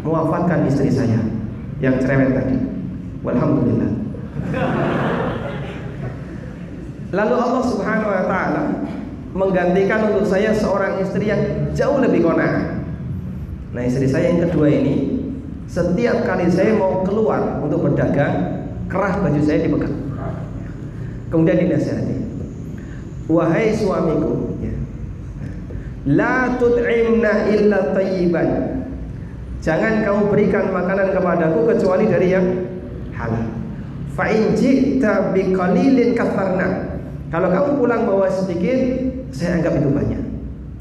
mewafatkan istri saya yang cerewet tadi. Walhamdulillah. Lalu Allah Subhanahu wa taala menggantikan untuk saya seorang istri yang jauh lebih qanaah. Nah, istri saya yang kedua ini, setiap kali saya mau keluar untuk berdagang, kerah baju saya dipegang. Kemudian dinasihati, wahai suamiku, ya, la tut'imna illa tayyiban, jangan kamu berikan makanan kepadaku kecuali dari yang halal. Fa in ji'ta biqalilin kafarna, kalau kamu pulang bawa sedikit, saya anggap itu banyak.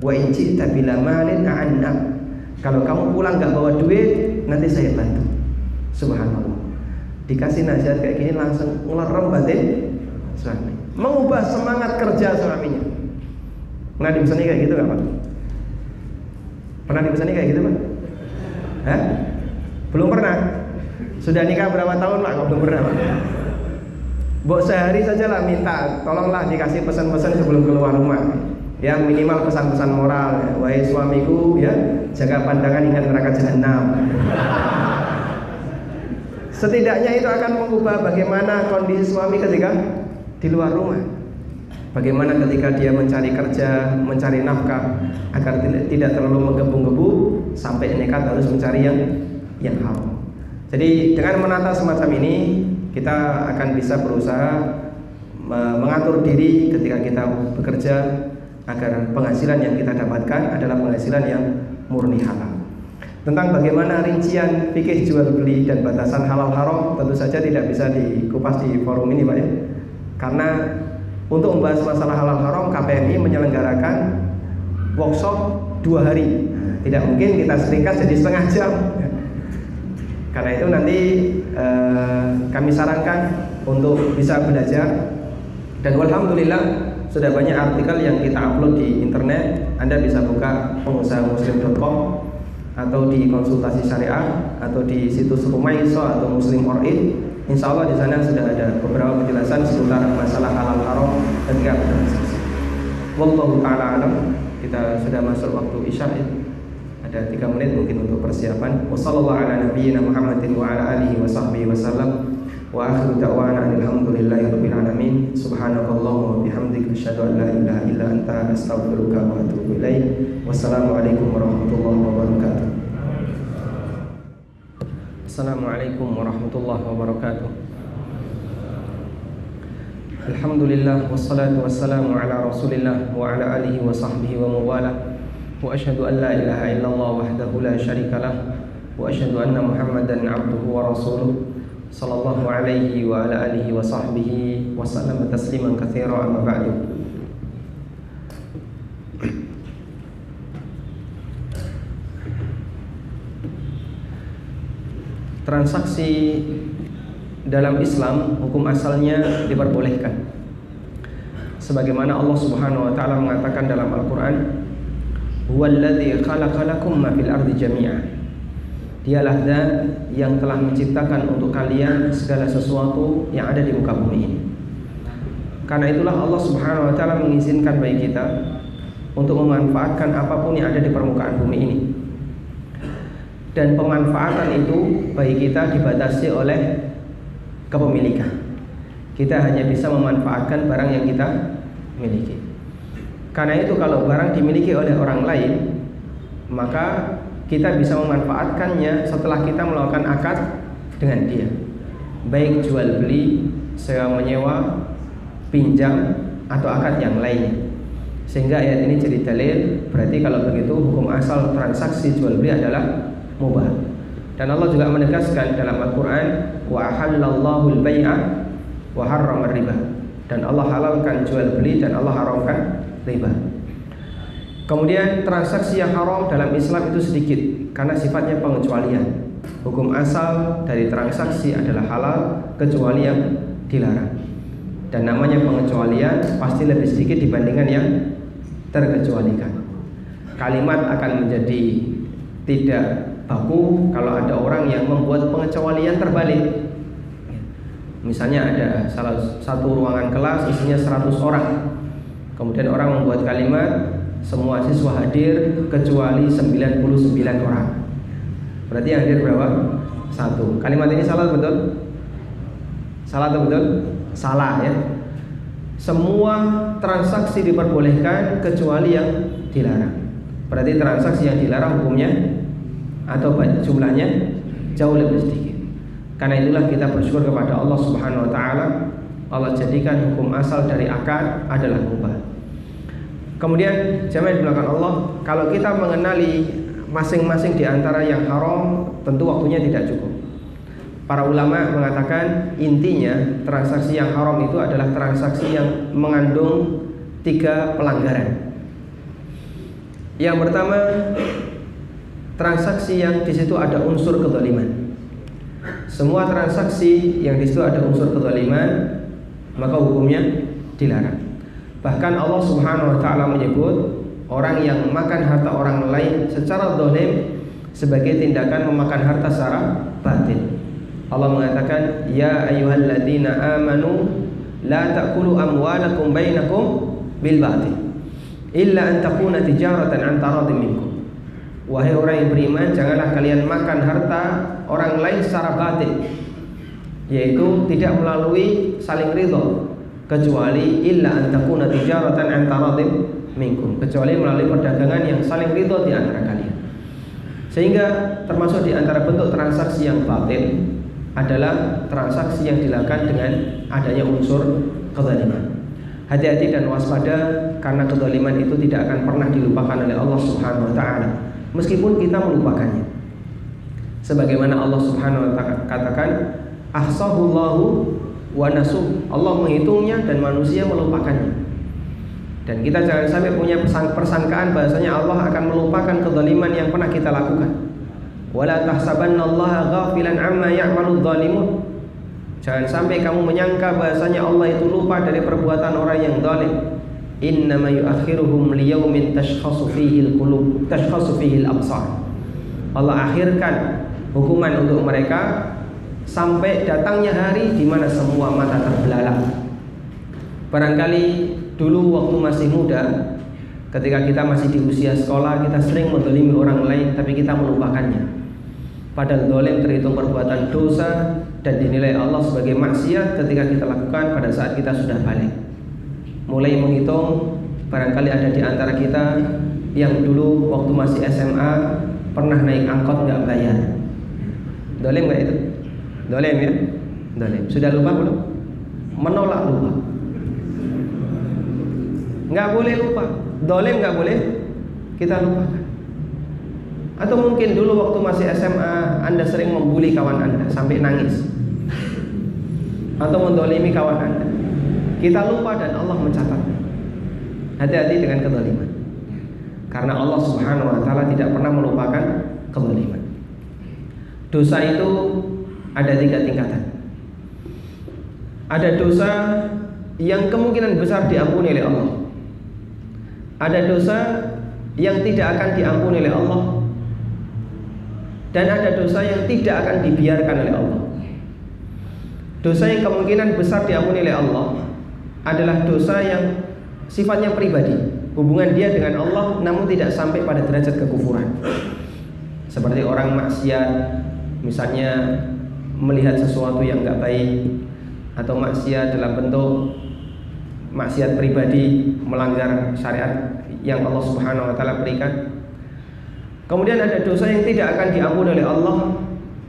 Wa in ji'ta bila malin a'anna, kalau kamu pulang gak bawa duit, nanti saya bantu. Subhanallah. Dikasih nasihat kayak gini langsung ngelerem batin suami, mengubah semangat kerja suaminya. Pernah dipesani kayak gitu gak Pak? Pernah dipesani kayak gitu Pak? Hah? Belum pernah? Sudah nikah berapa tahun Pak? Belum pernah Pak? Bok sehari saja lah minta, tolonglah dikasih pesan-pesan sebelum keluar rumah. Ya minimal pesan-pesan moral, ya. Wahai suamiku, ya jaga pandangan ingat neraka jahanam. Setidaknya itu akan mengubah bagaimana kondisi suami ketika di luar rumah. Bagaimana ketika dia mencari kerja, mencari nafkah, agar tidak terlalu menggebu-gebu sampai nekat harus mencari yang haram. Jadi dengan menata semacam ini, kita akan bisa berusaha mengatur diri ketika kita bekerja agar penghasilan yang kita dapatkan adalah penghasilan yang murni halal. Tentang bagaimana rincian fikih jual beli dan batasan halal haram tentu saja tidak bisa dikupas di forum ini Pak ya. Karena untuk membahas masalah halal haram, KPMI menyelenggarakan workshop 2 hari. Tidak mungkin kita seringkas jadi setengah jam. Karena itu nanti kami sarankan untuk bisa belajar. Dan alhamdulillah sudah banyak artikel yang kita upload di internet. Anda bisa buka pengusahamuslim.com atau di konsultasi syariah atau di situs Rumaiso atau Muslim Or'id. Insya Allah di sana sudah ada beberapa penjelasan seputar masalah halal haram ketika bertransaksi. Wallahu ta'ala alam. Kita sudah masuk waktu isya ya. Ada 3 menit mungkin untuk persiapan. Wassallallahu ala nabiyyina Muhammadin wa ala alihi wa sahbihi wasallam. Wa akhiru da'wana alhamdulillahi rabbil alamin. Subhanakallahumma wa bihamdika asyhadu an la ilaha illa anta astaghfiruka wa atubu ilaik. Wassalamualaikum warahmatullahi wabarakatuh. Assalamualaikum warahmatullahi wabarakatuh. Alhamdulillah wassalatu wassalamu ala Rasulillah wa ala alihi wa sahbihi wa mawala. Wa asyhadu an la ilaha illallah wahdahu la syarikalah wa asyhadu anna Muhammadan abduhu wa rasuluh sallallahu alaihi wa ala alihi wa sahbihi wa sallam tasliman katsira amma ba'du. Transaksi dalam Islam hukum asalnya diperbolehkan. Sebagaimana Allah Subhanahu wa taala mengatakan dalam Al-Qur'an, "Huwallazi khalaqalakum ma fil ardi jami'a." Dialah Zat yang telah menciptakan untuk kalian segala sesuatu yang ada di muka bumi ini. Karena itulah Allah Subhanahu wa taala mengizinkan bagi kita untuk memanfaatkan apapun yang ada di permukaan bumi ini. Dan pemanfaatan itu bagi kita dibatasi oleh kepemilikan. Kita hanya bisa memanfaatkan barang yang kita miliki. Karena itu kalau barang dimiliki oleh orang lain, maka kita bisa memanfaatkannya setelah kita melakukan akad dengan dia. Baik jual beli, sewa menyewa, pinjam atau akad yang lainnya. Sehingga ayat ini jadi dalil, berarti kalau begitu hukum asal transaksi jual beli adalah mubah. Dan Allah juga menegaskan dalam Al-Qur'an, wa ahallallahu al-bai'a wa harrama riba. Dan Allah halalkan jual beli dan Allah haramkan riba. Kemudian transaksi yang haram dalam Islam itu sedikit karena sifatnya pengecualian. Hukum asal dari transaksi adalah halal kecuali yang dilarang. Dan namanya pengecualian pasti lebih sedikit dibandingkan yang terkecualikan. Kalimat akan menjadi tidak baku kalau ada orang yang membuat pengecualian terbalik. Misalnya ada salah satu ruangan kelas isinya 100 orang. Kemudian orang membuat kalimat, semua siswa hadir kecuali 99 orang. Berarti yang hadir berapa? 1. Kalimat ini salah betul? Salah atau betul? Salah ya. Semua transaksi diperbolehkan kecuali yang dilarang. Berarti transaksi yang dilarang hukumnya atau jumlahnya jauh lebih sedikit. Karena itulah kita bersyukur kepada Allah Subhanahu wa taala. Allah jadikan hukum asal dari akad adalah mubah. Kemudian jamaah di belakang Allah, kalau kita mengenali masing-masing di antara yang haram, tentu waktunya tidak cukup. Para ulama mengatakan intinya transaksi yang haram itu adalah transaksi yang mengandung 3 pelanggaran. Yang pertama, transaksi yang di situ ada unsur kezaliman. Semua transaksi yang di situ ada unsur kezaliman, maka hukumnya dilarang. Bahkan Allah Subhanahu wa taala menyebut orang yang makan harta orang lain secara zalim sebagai tindakan memakan harta secara batil. Allah mengatakan, ya ayyuhalladzina amanu la ta'kulu amwalakum bainakum bil batil illa an takuna tijaratan an taradin minkum. Wahai orang yang beriman, janganlah kalian makan harta orang lain secara batil, yaitu tidak melalui saling ridho, kecuali illa an takuna tijaratan an taradin minkum, kecuali melalui perdagangan yang saling ridho di antara kalian. Sehingga termasuk di antara bentuk transaksi yang batil adalah transaksi yang dilakukan dengan adanya unsur kezaliman. Hati-hati dan waspada, karena kezaliman itu tidak akan pernah dilupakan oleh Allah Subhanahu wa taala meskipun kita melupakannya. Sebagaimana Allah Subhanahu wa taala katakan, ahsahullahu wa nasuh. Allah menghitungnya dan manusia melupakannya. Dan kita jangan sampai punya persangkaan bahasanya Allah akan melupakan kezaliman yang pernah kita lakukan. Wala tahsabannallaha ghafilan amma ya'maludz zalimun. Jangan sampai kamu menyangka bahasanya Allah itu lupa dari perbuatan orang yang zalim. Innama yu'akhiruhum liyaumin tashkhasu fihi al-qulub, tashkhasu fihi al-absar. Allah akhirkan hukuman untuk mereka sampai datangnya hari di mana semua mata terbelalak. Barangkali dulu waktu masih muda, ketika kita masih di usia sekolah, kita sering menzalimi orang lain tapi kita melupakannya. Padahal zalim terhitung perbuatan dosa dan dinilai Allah sebagai maksiat ketika kita lakukan pada saat kita sudah balik. Mulai menghitung, barangkali ada di antara kita yang dulu waktu masih SMA pernah naik angkot nggak bayar. Zalim nggak itu? Zalim ya? Zalim. Sudah lupa belum? Menolak lupa. Nggak boleh lupa. Zalim nggak boleh kita lupakan. Atau mungkin dulu waktu masih SMA Anda sering membuli kawan Anda sampai nangis, atau mendolimi kawan Anda. Kita lupa dan Allah mencatat. Hati-hati dengan kezaliman, karena Allah Subhanahu wa taala tidak pernah melupakan kezaliman. Dosa itu ada 3 tingkatan. Ada dosa yang kemungkinan besar diampuni oleh Allah. Ada dosa yang tidak akan diampuni oleh Allah. Dan ada dosa yang tidak akan dibiarkan oleh Allah. Dosa yang kemungkinan besar diampuni oleh Allah adalah dosa yang sifatnya pribadi, hubungan dia dengan Allah namun tidak sampai pada derajat kekufuran. Seperti orang maksiat, misalnya melihat sesuatu yang enggak baik, atau maksiat dalam bentuk maksiat pribadi, melanggar syariat yang Allah Subhanahu wa taala berikan. Kemudian ada dosa yang tidak akan diampuni oleh Allah,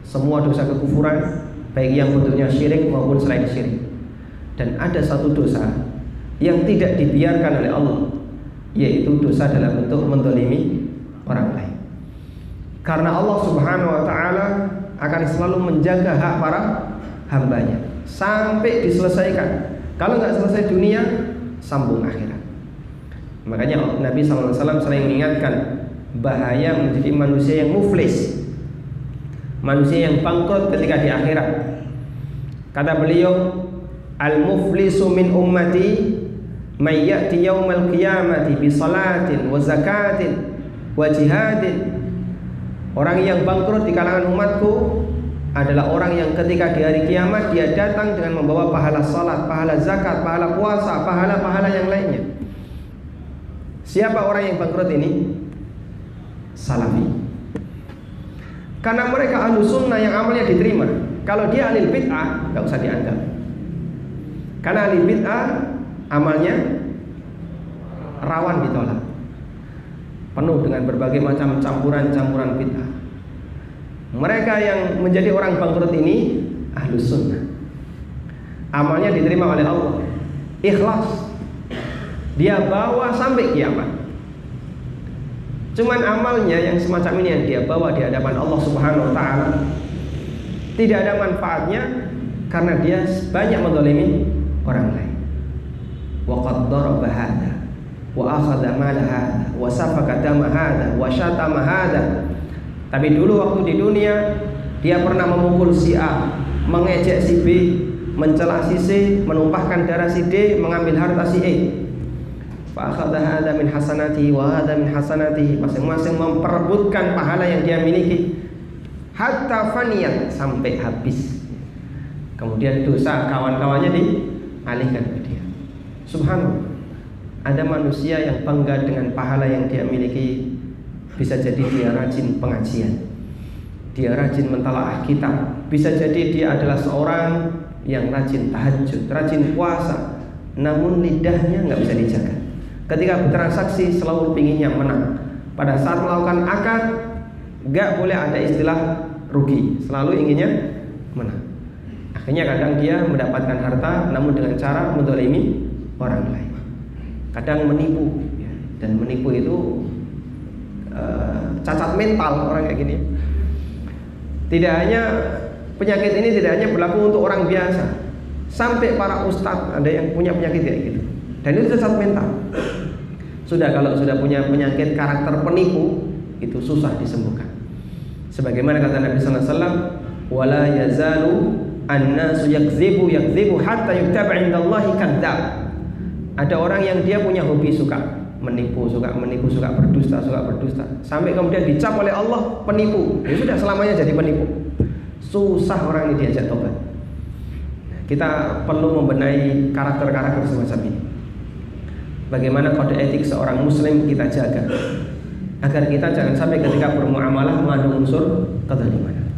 semua dosa kekufuran, baik yang bentuknya syirik maupun selain syirik. Dan ada satu dosa yang tidak dibiarkan oleh Allah, yaitu dosa dalam bentuk menzalimi orang lain. Karena Allah Subhanahu wa taala akan selalu menjaga hak para hambanya sampai diselesaikan. Kalau nggak selesai dunia, sambung akhirat. Makanya Nabi SAW sering mengingatkan bahaya menjadi manusia yang muflis, manusia yang bangkrut ketika di akhirat. Kata beliau, al-muflisu min ummati may ya'ti yaumal qiyamati bi salatin wa zakatin wa jihadin. Orang yang bangkrut di kalangan umatku adalah orang yang ketika di hari kiamat dia datang dengan membawa pahala salat, pahala zakat, pahala puasa, pahala-pahala yang lainnya. Siapa orang yang bangkrut ini? Salafi. Karena mereka ahlu sunnah yang amalnya diterima. Kalau dia ahli bid'ah, gak usah dianggap. Karena ahli bid'ah amalnya rawan ditolak, penuh dengan berbagai macam campuran-campuran bid'ah. Mereka yang menjadi orang bangkrut ini ahlu sunnah, amalnya diterima oleh Allah, ikhlas, dia bawa sampai kiamat. Cuman amalnya yang semacam ini yang dia bawa di hadapan Allah Subhanahu wa ta'ala tidak ada manfaatnya, karena dia banyak menzalimi orang lain. Wa qad daraba hadha wa akhadha mala hadha wa safaka dama hadha wa syatama hadha. Tapi dulu waktu di dunia dia pernah memukul si A, mengejek si B, mencela si C, menumpahkan darah si D, mengambil harta si E. Fa akhadha hadha min hasanatihi wa hadha min hasanatihi. Masing-masing memperebutkan pahala yang dia miliki hatta faniyat, sampai habis. Kemudian dosa kawan-kawannya dialihkan ke dia. Subhanallah. Ada manusia yang bangga dengan pahala yang dia miliki. Bisa jadi dia rajin pengajian, dia rajin mentalaah kitab, bisa jadi dia adalah seorang yang rajin tahajud, rajin puasa, namun lidahnya nggak bisa dijaga. Ketika bertransaksi selalu pinginnya menang. Pada saat melakukan akad nggak boleh ada istilah rugi, selalu inginnya menang. Akhirnya kadang dia mendapatkan harta namun dengan cara menzalimi orang lain. Kadang menipu, ya. Dan menipu itu cacat mental orang kayak gini. Tidak hanya penyakit ini tidak hanya berlaku untuk orang biasa, sampai para ustadz ada yang punya penyakit kayak gitu. Dan itu cacat mental. Kalau sudah punya penyakit karakter penipu, itu susah disembuhkan. Sebagaimana kata Nabi sallallahu alaihi wasallam, wala yazalu an-nasu yakdzibu hatta yuktaba 'indallahi kadzdzab. Ada orang yang dia punya hobi suka menipu, suka berdusta, sampai kemudian dicap oleh Allah penipu. Ya sudah, selamanya jadi penipu. Susah orang ini diajak tobat. Kita perlu membenahi karakter-karakter semacam ini. Bagaimana kode etik seorang muslim kita jaga, agar kita jangan sampai ketika bermuamalah mengandung unsur kezaliman.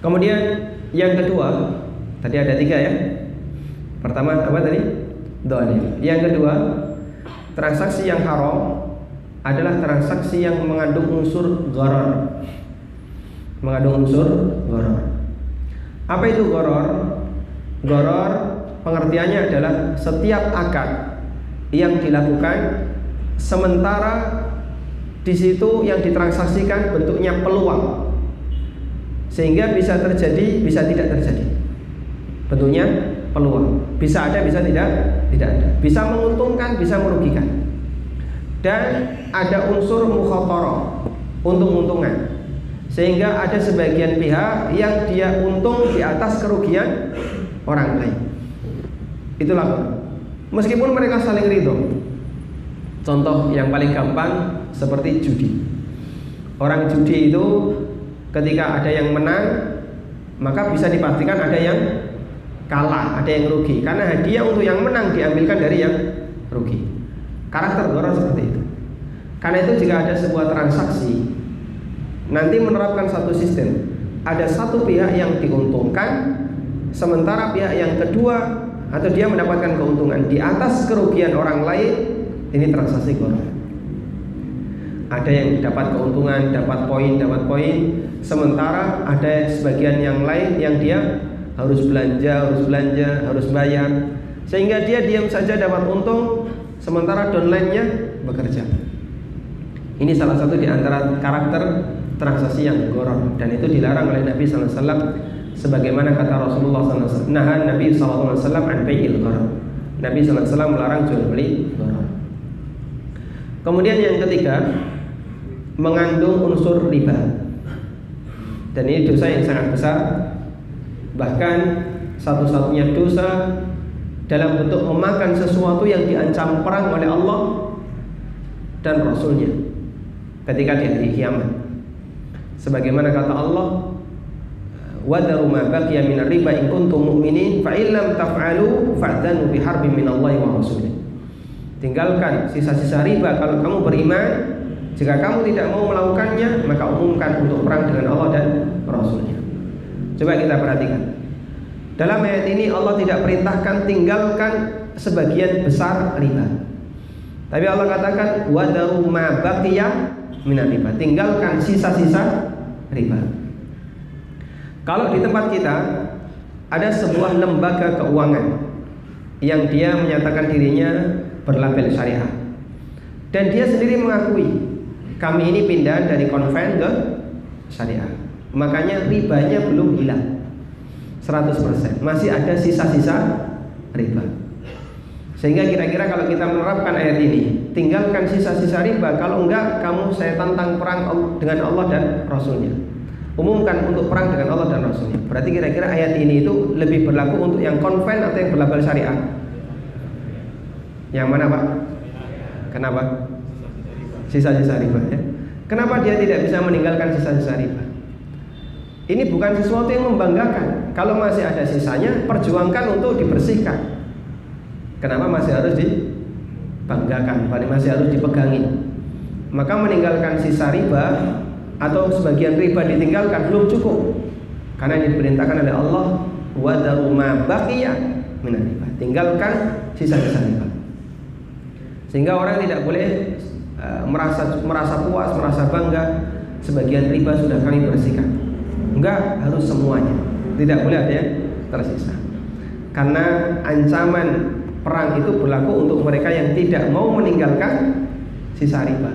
Kemudian yang kedua, tadi ada 3 ya. Pertama apa tadi? Dhalim. Yang kedua, transaksi yang haram adalah transaksi yang mengandung unsur gharar. Mengandung unsur gharar. Apa itu gharar? Gharar pengertiannya adalah setiap akad yang dilakukan sementara di situ yang ditransaksikan bentuknya peluang, sehingga bisa terjadi, bisa tidak terjadi. Bentuknya peluang, bisa ada, bisa tidak ada, bisa menguntungkan, bisa merugikan. Dan ada unsur mukhatarah, untung-untungan, sehingga ada sebagian pihak yang dia untung di atas kerugian orang lain. Itulah, meskipun mereka saling ridho. Contoh yang paling gampang seperti judi. Orang judi itu ketika ada yang menang, maka bisa dipastikan ada yang kalah, ada yang rugi, karena hadiah untuk yang menang diambilkan dari yang rugi. Karakter orang seperti itu. Karena itu jika ada sebuah transaksi, nanti menerapkan satu sistem, ada satu pihak yang diuntungkan, sementara pihak yang kedua atau dia mendapatkan keuntungan di atas kerugian orang lain. Ini transaksi gharar. Ada yang dapat keuntungan, dapat poin, sementara ada sebagian yang lain yang dia harus belanja, harus bayar, sehingga dia diam saja dapat untung, sementara downline-nya bekerja. Ini salah satu di antara karakter transaksi yang gharar, dan itu dilarang oleh Nabi sallallahu alaihi wasallam, sebagaimana kata Rasulullah sallallahu alaihi wasallam, nahan Nabi sallallahu alaihi wasallam an bai'il gharar. Nabi sallallahu alaihi wasallam melarang jual beli gharar. Kemudian yang ketiga, mengandung unsur riba. Dan ini dosa yang sangat besar, bahkan satu-satunya dosa dalam bentuk memakan sesuatu yang diancam perang oleh Allah dan Rasulnya ketika di hari kiamat. Sebagaimana kata Allah, wa daru ma baqiya minar riba in kuntum mu'minin fa illam taf'alu fa'dhanu biharbin minallahi wa rasulih. Tinggalkan sisa-sisa riba kalau kamu beriman. Jika kamu tidak mau melakukannya, maka umumkan untuk perang dengan Allah dan Rasulnya. Coba kita perhatikan. Dalam ayat ini Allah tidak perintahkan tinggalkan sebagian besar riba. Tapi Allah katakan wadaru ma baqiya minar riba. Tinggalkan sisa-sisa riba. Kalau di tempat kita ada sebuah lembaga keuangan yang dia menyatakan dirinya berlabel syariah, dan dia sendiri mengakui kami ini pindah dari konven ke syariah, makanya ribanya belum hilang 100%, masih ada sisa-sisa riba. Sehingga kira-kira kalau kita menerapkan ayat ini, tinggalkan sisa-sisa riba, kalau enggak kamu saya tantang perang dengan Allah dan Rasulnya. Umumkan untuk perang dengan Allah dan Rasulnya. Berarti kira-kira ayat ini itu lebih berlaku untuk yang konven atau yang berlabel syariah? Yang mana Pak? Kenapa? Sisa-sisa riba ya. Kenapa dia tidak bisa meninggalkan sisa-sisa riba? Ini bukan sesuatu yang membanggakan. Kalau masih ada sisanya, perjuangkan untuk dibersihkan. Kenapa masih harus dibanggakan? Masih harus dipegangi. Maka meninggalkan sisa riba atau sebagian riba ditinggalkan belum cukup. Karena ini diperintahkan oleh Allah wa daru ma baqiya minar riba. Tinggalkan sisa-sisa riba. Sehingga orang tidak boleh merasa puas, merasa bangga sebagian riba sudah kami bersihkan. Enggak, harus semuanya. Tidak boleh ada yang tersisa. Karena ancaman perang itu berlaku untuk mereka yang tidak mau meninggalkan sisa riba.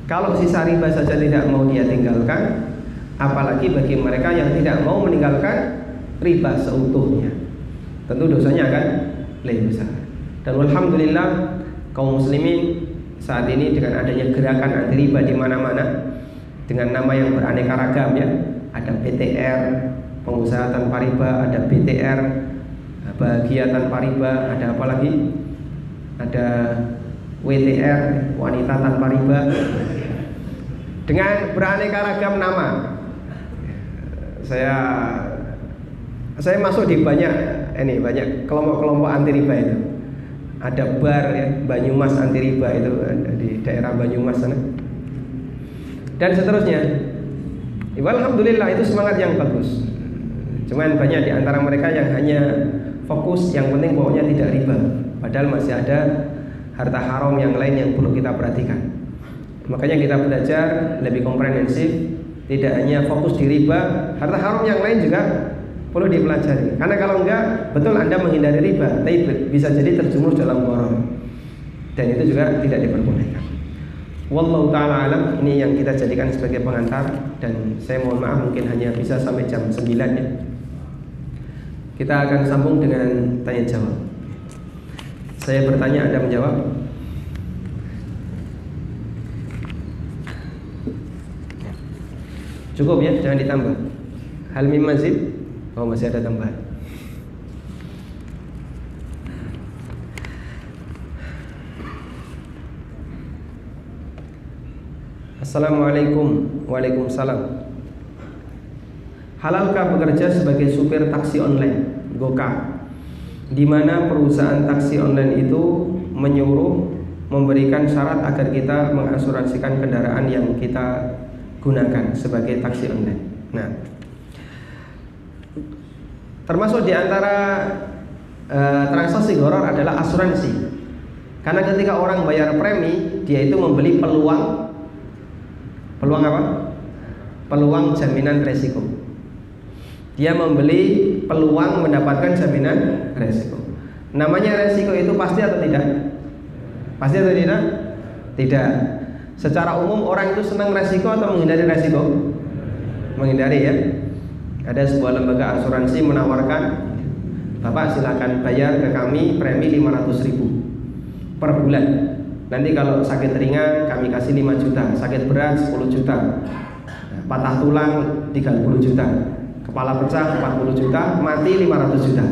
Kalau sisa riba saja tidak mau dia tinggalkan, apalagi bagi mereka yang tidak mau meninggalkan riba seutuhnya. Tentu dosanya akan lebih besar. Dan alhamdulillah kaum muslimin saat ini dengan adanya gerakan anti riba di mana-mana dengan nama yang beraneka ragam ya. Ada BTR, pengusaha tanpa riba, ada BTR, bahagia tanpa riba, ada apa lagi? Ada WTR, wanita tanpa riba. Dengan beraneka ragam nama. Saya masuk di banyak kelompok-kelompok anti riba itu. Ada bar ya, Banyumas anti riba itu di daerah Banyumas sana. Dan seterusnya. Alhamdulillah itu semangat yang bagus. Cuman banyak di antara mereka yang hanya fokus yang penting pokoknya tidak riba. Padahal masih ada harta haram yang lain yang perlu kita perhatikan. Makanya kita belajar lebih komprehensif, tidak hanya fokus di riba, harta haram yang lain juga perlu dipelajari. Karena kalau enggak, betul Anda menghindari riba, tapi bisa jadi terjerumus dalam gharar. Dan itu juga tidak diperbolehkan. Wallahu ta'ala alam. Ini yang kita jadikan sebagai pengantar. Dan saya mohon maaf mungkin hanya bisa sampai jam 9 ya. Kita akan sambung dengan tanya jawab. Saya bertanya, Anda menjawab. Cukup ya, jangan ditambah. Hal mim mazid? Oh, masih ada tambahan. Assalamualaikum. Waalaikumsalam. Halalkah bekerja sebagai supir taksi online, Gokar, di mana perusahaan taksi online itu menyuruh memberikan syarat agar kita mengasuransikan kendaraan yang kita gunakan sebagai taksi online. Nah, termasuk di antara transaksi gharar adalah asuransi. Karena ketika orang bayar premi, dia itu membeli peluang apa? Peluang jaminan resiko. Dia membeli peluang mendapatkan jaminan resiko. Namanya resiko itu pasti atau tidak? Pasti atau tidak? Tidak. Secara umum orang itu senang resiko atau menghindari resiko? Menghindari ya. Ada sebuah lembaga asuransi menawarkan, Bapak silakan bayar ke kami premi 500.000 per bulan. Nanti kalau sakit ringan kami kasih 5 juta, sakit berat 10 juta, patah tulang 30 juta, kepala pecah 40 juta, mati 500 juta.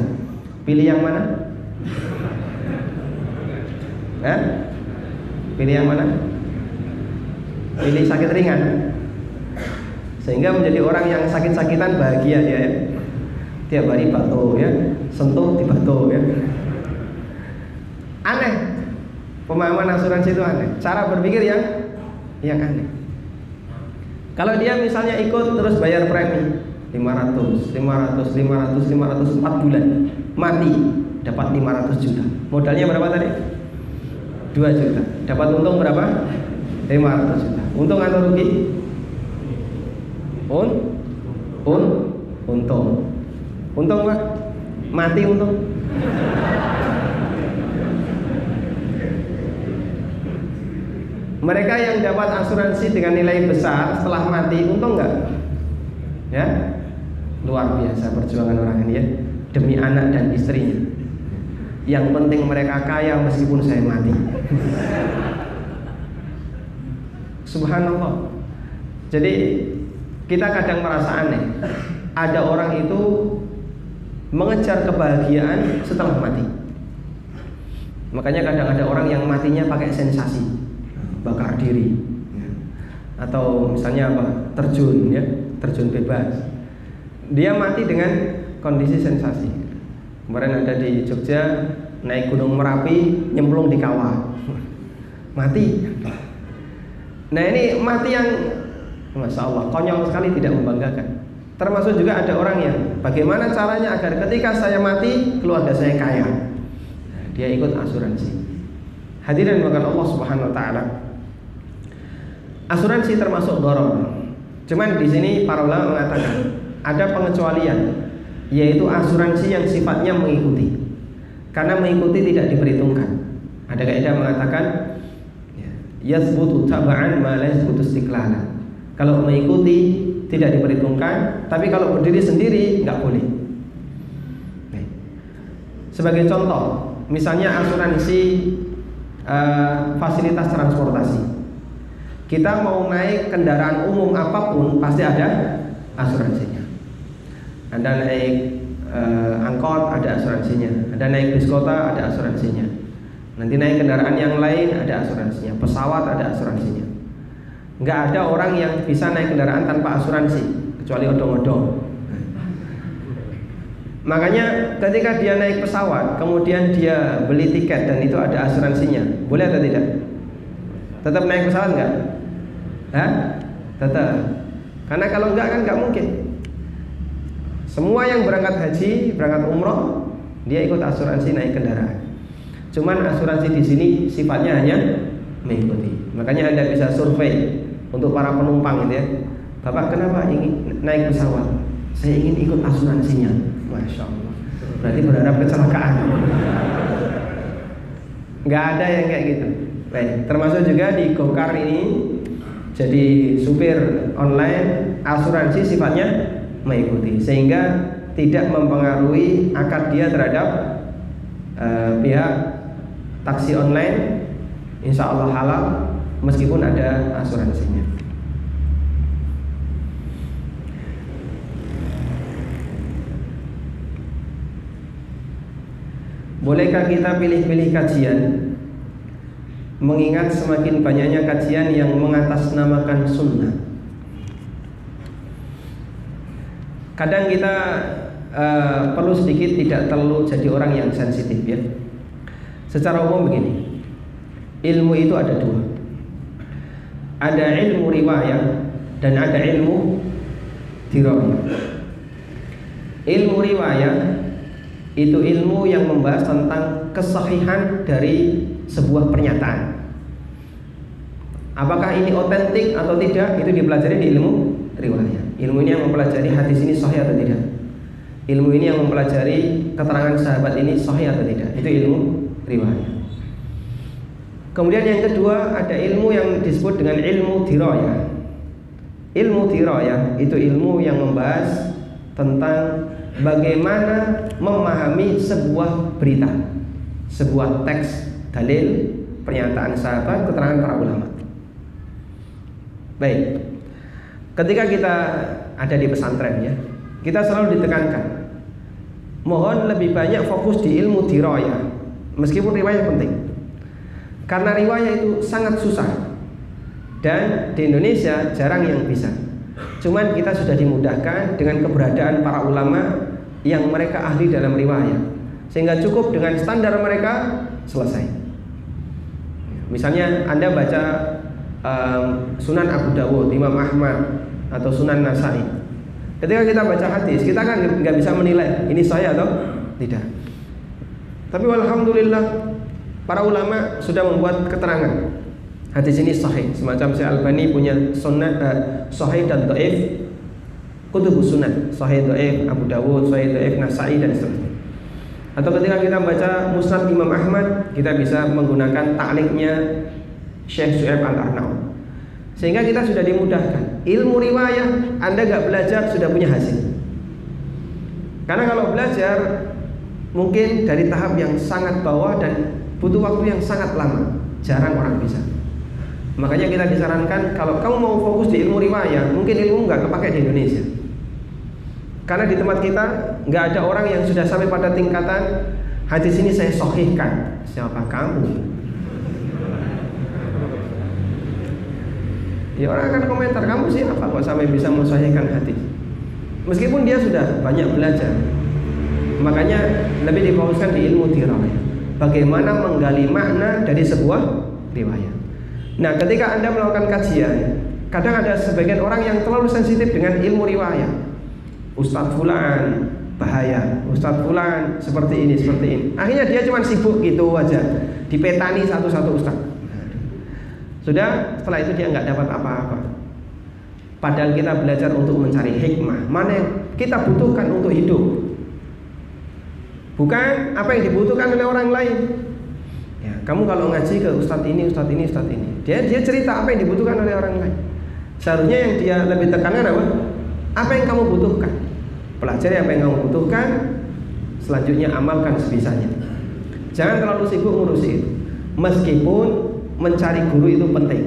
Pilih yang mana? Pilih yang mana? Pilih sakit ringan. Sehingga menjadi orang yang sakit-sakitan bahagia dia ya. Tiap hari batuk ya, sentuh di batuk ya. Aneh. Pemahaman asuransi itu aneh. Cara berpikir yang aneh. Kalau dia misalnya ikut terus bayar premi 500, 4 bulan, mati dapat 500 juta. Modalnya berapa tadi? 2 juta. Dapat untung berapa? 500 juta. Untung atau rugi? Untung. Untung Pak? Mati untung. Mereka yang dapat asuransi dengan nilai besar setelah mati untung nggak? Ya, luar biasa perjuangan orang ini ya, demi anak dan istrinya. Yang penting mereka kaya meskipun saya mati. Subhanallah. Jadi kita kadang merasa aneh. Ada orang itu mengejar kebahagiaan setelah mati. Makanya kadang ada orang yang matinya pakai sensasi, bakar diri, atau misalnya apa, terjun ya, terjun bebas. Dia mati dengan kondisi sensasi. Kemarin ada di Jogja, naik Gunung Merapi, nyemplung di kawah, mati. Nah ini mati yang Masya Allah, konyol sekali, tidak membanggakan. Termasuk juga ada orang yang bagaimana caranya agar ketika saya mati keluarga saya kaya. Nah, dia ikut asuransi. Hadirin makan Allah Subhanahu Wa Taala. Asuransi termasuk dorong. Cuman di sini para ulama mengatakan ada pengecualian, yaitu asuransi yang sifatnya mengikuti. Karena mengikuti tidak diperhitungkan. Ada kaidah mengatakan yathbutu tab'an ma la yathbutu istiqlalan. Kalau mengikuti tidak diperhitungkan, tapi kalau berdiri sendiri nggak boleh. Sebagai contoh, misalnya asuransi fasilitas transportasi. Kita mau naik kendaraan umum apapun pasti ada asuransinya. Anda naik angkot ada asuransinya, Anda naik bis kota ada asuransinya. Nanti naik kendaraan yang lain ada asuransinya, pesawat ada asuransinya. Nggak ada orang yang bisa naik kendaraan tanpa asuransi kecuali odong-odong. Makanya ketika dia naik pesawat kemudian dia beli tiket dan itu ada asuransinya, boleh atau tidak? Tetap naik pesawat nggak? Hah? Tetap. Karena kalau enggak kan nggak mungkin. Semua yang berangkat haji, berangkat umroh, dia ikut asuransi naik kendaraan. Cuman asuransi di sini sifatnya hanya mengikuti. Makanya Anda bisa survei untuk para penumpang gitu ya. Bapak kenapa ingin naik pesawat? Saya ingin ikut asuransinya. Masya Allah. Berarti berharap kecelakaan. Nggak ada yang kayak gitu. Baik. Termasuk juga di Gokar ini, jadi supir online, asuransi sifatnya mengikuti, sehingga tidak mempengaruhi akad dia terhadap pihak taksi online. Insya Allah halal meskipun ada asuransinya. Bolehkah kita pilih-pilih kajian, mengingat semakin banyaknya kajian yang mengatasnamakan sunnah? Kadang kita perlu sedikit tidak terlalu jadi orang yang sensitif ya. Secara umum begini, ilmu itu ada dua. Ada ilmu riwayah dan ada ilmu dirayah. Ilmu riwayah itu ilmu yang membahas tentang kesahihan dari sebuah pernyataan. Apakah ini otentik atau tidak, itu dipelajari di ilmu riwayah. Ilmu ini yang mempelajari hadis ini sahih atau tidak. Ilmu ini yang mempelajari keterangan sahabat ini sahih atau tidak. Itu ilmu riwayah. Kemudian yang kedua ada ilmu yang disebut dengan ilmu dirayah. Ilmu dirayah itu ilmu yang membahas tentang bagaimana memahami sebuah berita, sebuah teks, dalil, pernyataan sahabat, keterangan para ulama. Baik. Ketika kita ada di pesantren ya, kita selalu ditekankan mohon lebih banyak fokus di ilmu dirayah, meskipun riwayah penting. Karena riwayah itu sangat susah dan di Indonesia jarang yang bisa. Cuman kita sudah dimudahkan dengan keberadaan para ulama yang mereka ahli dalam riwayat, sehingga cukup dengan standar mereka selesai. Misalnya Anda baca Sunan Abu Dawud, Imam Ahmad, atau Sunan Nasai. Ketika kita baca hadis, kita kan nggak bisa menilai ini sahih atau tidak. Tapi alhamdulillah para ulama sudah membuat keterangan hadis ini sahih. Semacam Syekh Albani punya sunnah sahih dan dhaif, kutubus sunan, sahih dhaif Abu Dawud, sahih dhaif Nasai dan seterusnya. Atau ketika kita baca Musnad Imam Ahmad, kita bisa menggunakan ta'liqnya Syekh Syu'aib Al-Arnaud. Sehingga kita sudah dimudahkan. Ilmu riwayah Anda gak belajar sudah punya hasil. Karena kalau belajar mungkin dari tahap yang sangat bawah dan butuh waktu yang sangat lama, jarang orang bisa. Makanya kita disarankan kalau kamu mau fokus di ilmu riwayah, mungkin ilmu gak kepake di Indonesia. Karena di tempat kita nggak ada orang yang sudah sampai pada tingkatan hadis ini saya sahihkan. Siapa kamu? Ya orang akan komentar, kamu siapa kok sampai bisa mensahihkan hadis? Meskipun dia sudah banyak belajar. Makanya lebih difokuskan di ilmu dirayah. Bagaimana menggali makna dari sebuah riwayat. Nah, ketika Anda melakukan kajian, kadang ada sebagian orang yang terlalu sensitif dengan ilmu riwayat. Ustadz Fulan bahaya, Ustadz Fulan seperti ini. Akhirnya dia cuma sibuk gitu aja, dipetani satu-satu ustadz. Sudah, setelah itu dia nggak dapat apa-apa. Padahal kita belajar untuk mencari hikmah, mana yang kita butuhkan untuk hidup, bukan apa yang dibutuhkan oleh orang lain. Ya, kamu kalau ngaji ke ustadz ini, dia cerita apa yang dibutuhkan oleh orang lain. Seharusnya yang dia lebih tekankan apa? Apa yang kamu butuhkan? Pelajari apa yang kamu butuhkan, selanjutnya amalkan sebisanya. Jangan terlalu sibuk ngurusi itu. Meskipun mencari guru itu penting.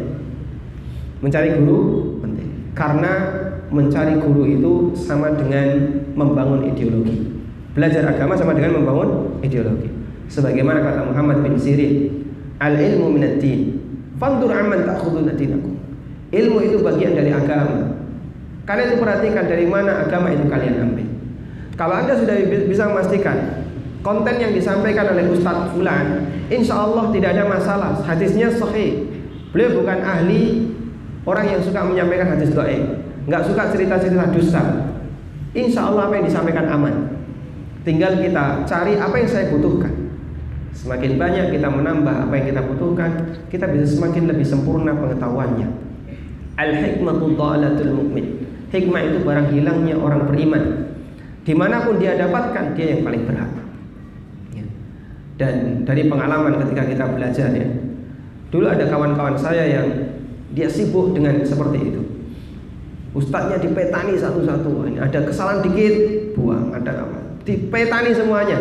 Mencari guru penting. Karena mencari guru itu sama dengan membangun ideologi. Belajar agama sama dengan membangun ideologi. Sebagaimana kata Muhammad bin Sirin, al-ilmu minad din, fandur amman ta'khuduna dinakum. Ilmu itu bagian dari agama. Kalian itu perhatikan dari mana agama itu kalian ambil. Kalau Anda sudah bisa memastikan konten yang disampaikan oleh Ustadz Fulan, insya Allah tidak ada masalah, hadisnya sahih. Beliau bukan ahli orang yang suka menyampaikan hadis dhaif, nggak suka cerita-cerita dusta. Insya Allah apa yang disampaikan aman. Tinggal kita cari apa yang saya butuhkan. Semakin banyak kita menambah apa yang kita butuhkan, kita bisa semakin lebih sempurna pengetahuannya. Al-hikmatu dhalatul mu'min. Hikmah itu barang hilangnya orang beriman. Dimanapun dia dapatkan, dia yang paling berhak. Dan dari pengalaman ketika kita belajar ya, dulu ada kawan-kawan saya yang dia sibuk dengan seperti itu. Ustadznya dipetani satu-satu, ada kesalahan dikit buang, ada apa? Dipetani semuanya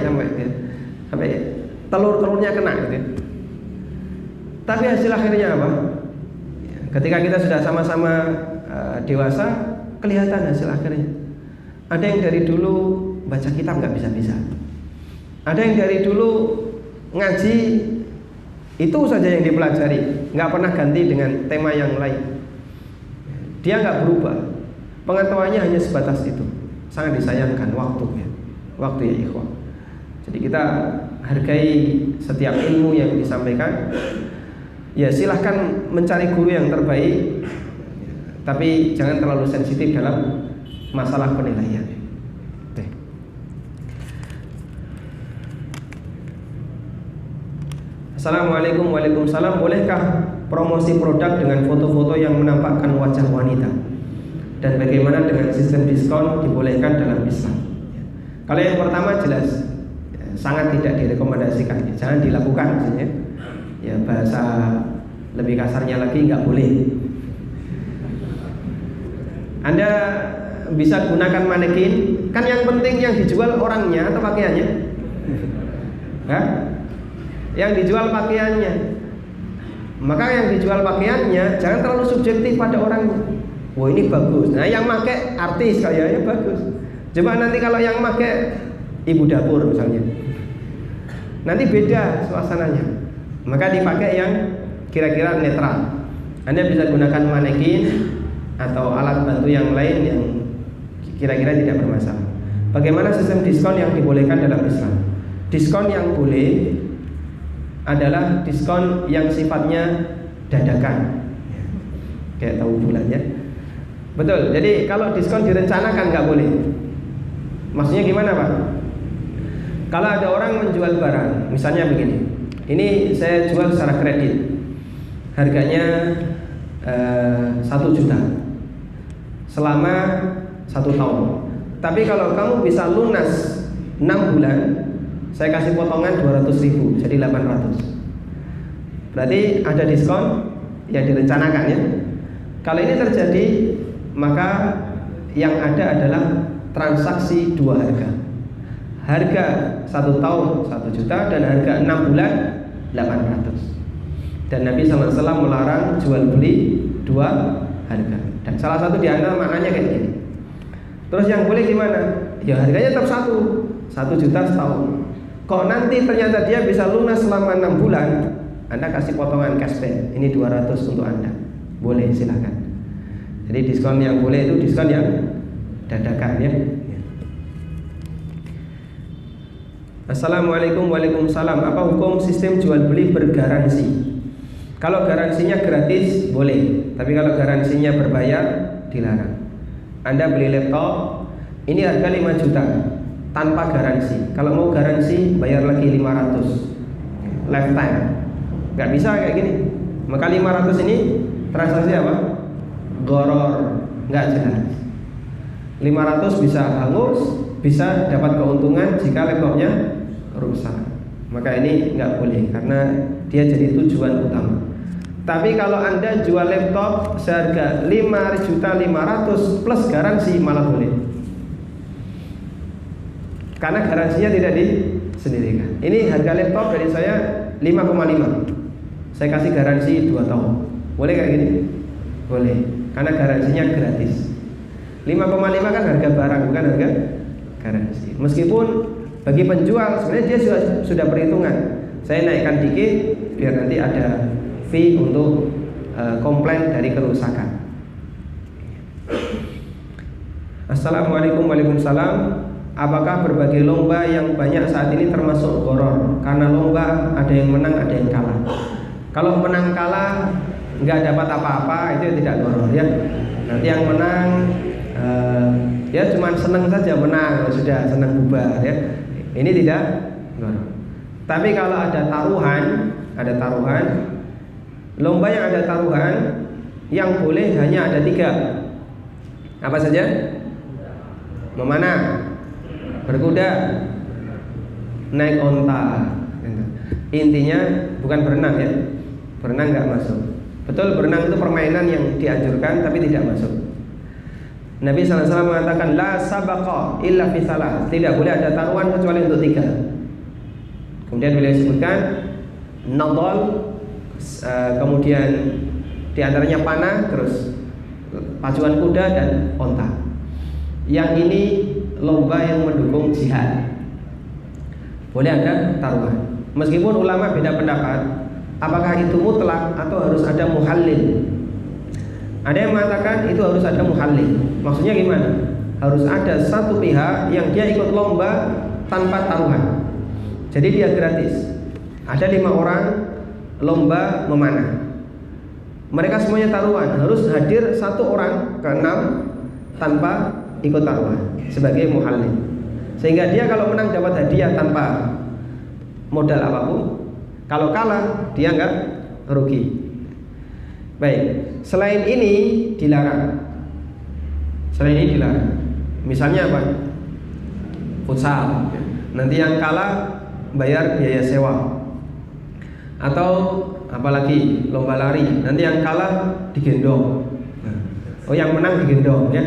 sampai telur-telurnya kena gitu. Tapi hasil akhirnya apa? Ketika kita sudah sama-sama dewasa, kelihatan hasil akhirnya. Ada yang dari dulu baca kitab nggak bisa-bisa. Ada yang dari dulu ngaji itu saja yang dipelajari, nggak pernah ganti dengan tema yang lain. Dia nggak berubah, pengetahuannya hanya sebatas itu. Sangat disayangkan waktu ya ikhwan. Jadi kita hargai setiap ilmu yang disampaikan. Ya silahkan mencari guru yang terbaik, tapi jangan terlalu sensitif dalam masalah penilaian. Assalamualaikum. Waalaikumsalam. Bolehkah promosi produk dengan foto-foto yang menampakkan wajah wanita? Dan bagaimana dengan sistem diskon dibolehkan dalam Islam? Kalau yang pertama jelas sangat tidak direkomendasikan. Jangan dilakukan maksudnya. Ya bahasa lebih kasarnya lagi nggak boleh. Anda bisa gunakan manekin, kan yang penting yang dijual orangnya atau pakaiannya? Hah? Yang dijual pakaiannya. Maka yang dijual pakaiannya jangan terlalu subjektif pada orangnya. Wah ini bagus. Nah yang pakai artis kayaknya bagus. Coba nanti kalau yang pakai ibu dapur misalnya, nanti beda suasananya. Maka dipakai yang kira-kira netral. Anda bisa gunakan manekin, atau alat bantu yang lain yang kira-kira tidak bermasalah. Bagaimana sistem diskon yang dibolehkan dalam Islam? Diskon yang boleh adalah diskon yang sifatnya dadakan, kayak tahu bulan ya. Betul. Jadi kalau diskon direncanakan nggak boleh. Maksudnya gimana Pak? Kalau ada orang menjual barang, misalnya begini, ini saya jual secara kredit, harganya 1 juta selama 1 tahun. Tapi kalau kamu bisa lunas 6 bulan, saya kasih potongan 200.000, jadi 800. Berarti ada diskon yang direncanakan ya. Kalau ini terjadi, maka yang ada adalah transaksi 2 harga. Harga 1 tahun 1 juta dan harga 6 bulan 800. Dan Nabi SAW melarang jual beli 2 harga. Dan salah satu di antara maknanya kayak gini. Terus yang boleh gimana? Ya harganya tetap 1 juta setahun. Kok nanti ternyata dia bisa lunas selama 6 bulan, Anda kasih potongan cashback. Ini 200 untuk Anda. Boleh, silakan. Jadi diskon yang boleh itu diskon yang dadakan ya. Assalamualaikum. Waalaikumsalam. Apa hukum sistem jual beli bergaransi? Kalau garansinya gratis boleh, tapi kalau garansinya berbayar dilarang. Anda beli laptop, ini harga 5 juta tanpa garansi. Kalau mau garansi bayar lagi 500 lifetime. Nggak bisa kayak gini. Maka 500 ini transaksi apa? Goror, nggak jelas. 500 bisa hangus, bisa dapat keuntungan jika laptopnya rusak. Maka ini nggak boleh karena dia jadi tujuan utama. Tapi kalau Anda jual laptop seharga 5.500.000 plus garansi malah boleh. Karena garansinya tidak disendirikan. Ini harga laptop dari saya 5,5. Saya kasih garansi 2 tahun. Boleh kayak gini? Boleh. Karena garansinya gratis. 5,5 kan harga barang, bukan harga garansi. Meskipun bagi penjual sebenarnya dia sudah perhitungan. Saya naikkan dikit biar nanti ada fee untuk komplain dari kerusakan. Assalamualaikum. Waalaikumsalam. Apakah berbagai lomba yang banyak saat ini termasuk goror? Karena lomba ada yang menang, ada yang kalah. Kalau menang kalah nggak dapat apa-apa, itu tidak goror ya. Nanti yang menang ya cuma senang saja menang, sudah senang bubar ya. Ini tidak goror. Tapi kalau ada taruhan, lomba yang ada taruhan yang boleh hanya ada 3. Apa saja? Memanah, berkuda, naik onta. Intinya bukan berenang ya. Berenang nggak masuk. Betul, berenang itu permainan yang dianjurkan tapi tidak masuk. Nabi SAW mengatakan la sabaqa illa fi salah. Tidak boleh ada taruhan kecuali untuk 3. Kemudian beliau sebutkan nadal, kemudian diantaranya panah, terus pacuan kuda dan onta. Yang ini lomba yang mendukung jihad. Boleh ada taruhan. Meskipun ulama beda pendapat, apakah itu mutlak atau harus ada muhallil. Ada yang mengatakan itu harus ada muhallil. Maksudnya gimana? Harus ada satu pihak yang dia ikut lomba tanpa taruhan. Jadi dia gratis. Ada 5 orang lomba memanah. Mereka semuanya taruhan. Harus hadir 1 orang ke 6 tanpa ikut taruhan sebagai muhallil. Sehingga dia kalau menang dapat hadiah tanpa modal apapun. Kalau kalah dia enggak rugi. Baik. Selain ini dilarang. Misalnya apa? Futsal. Nanti yang kalah bayar biaya sewa. Atau apalagi lomba lari. Nanti yang kalah digendong. Oh, yang menang digendong ya.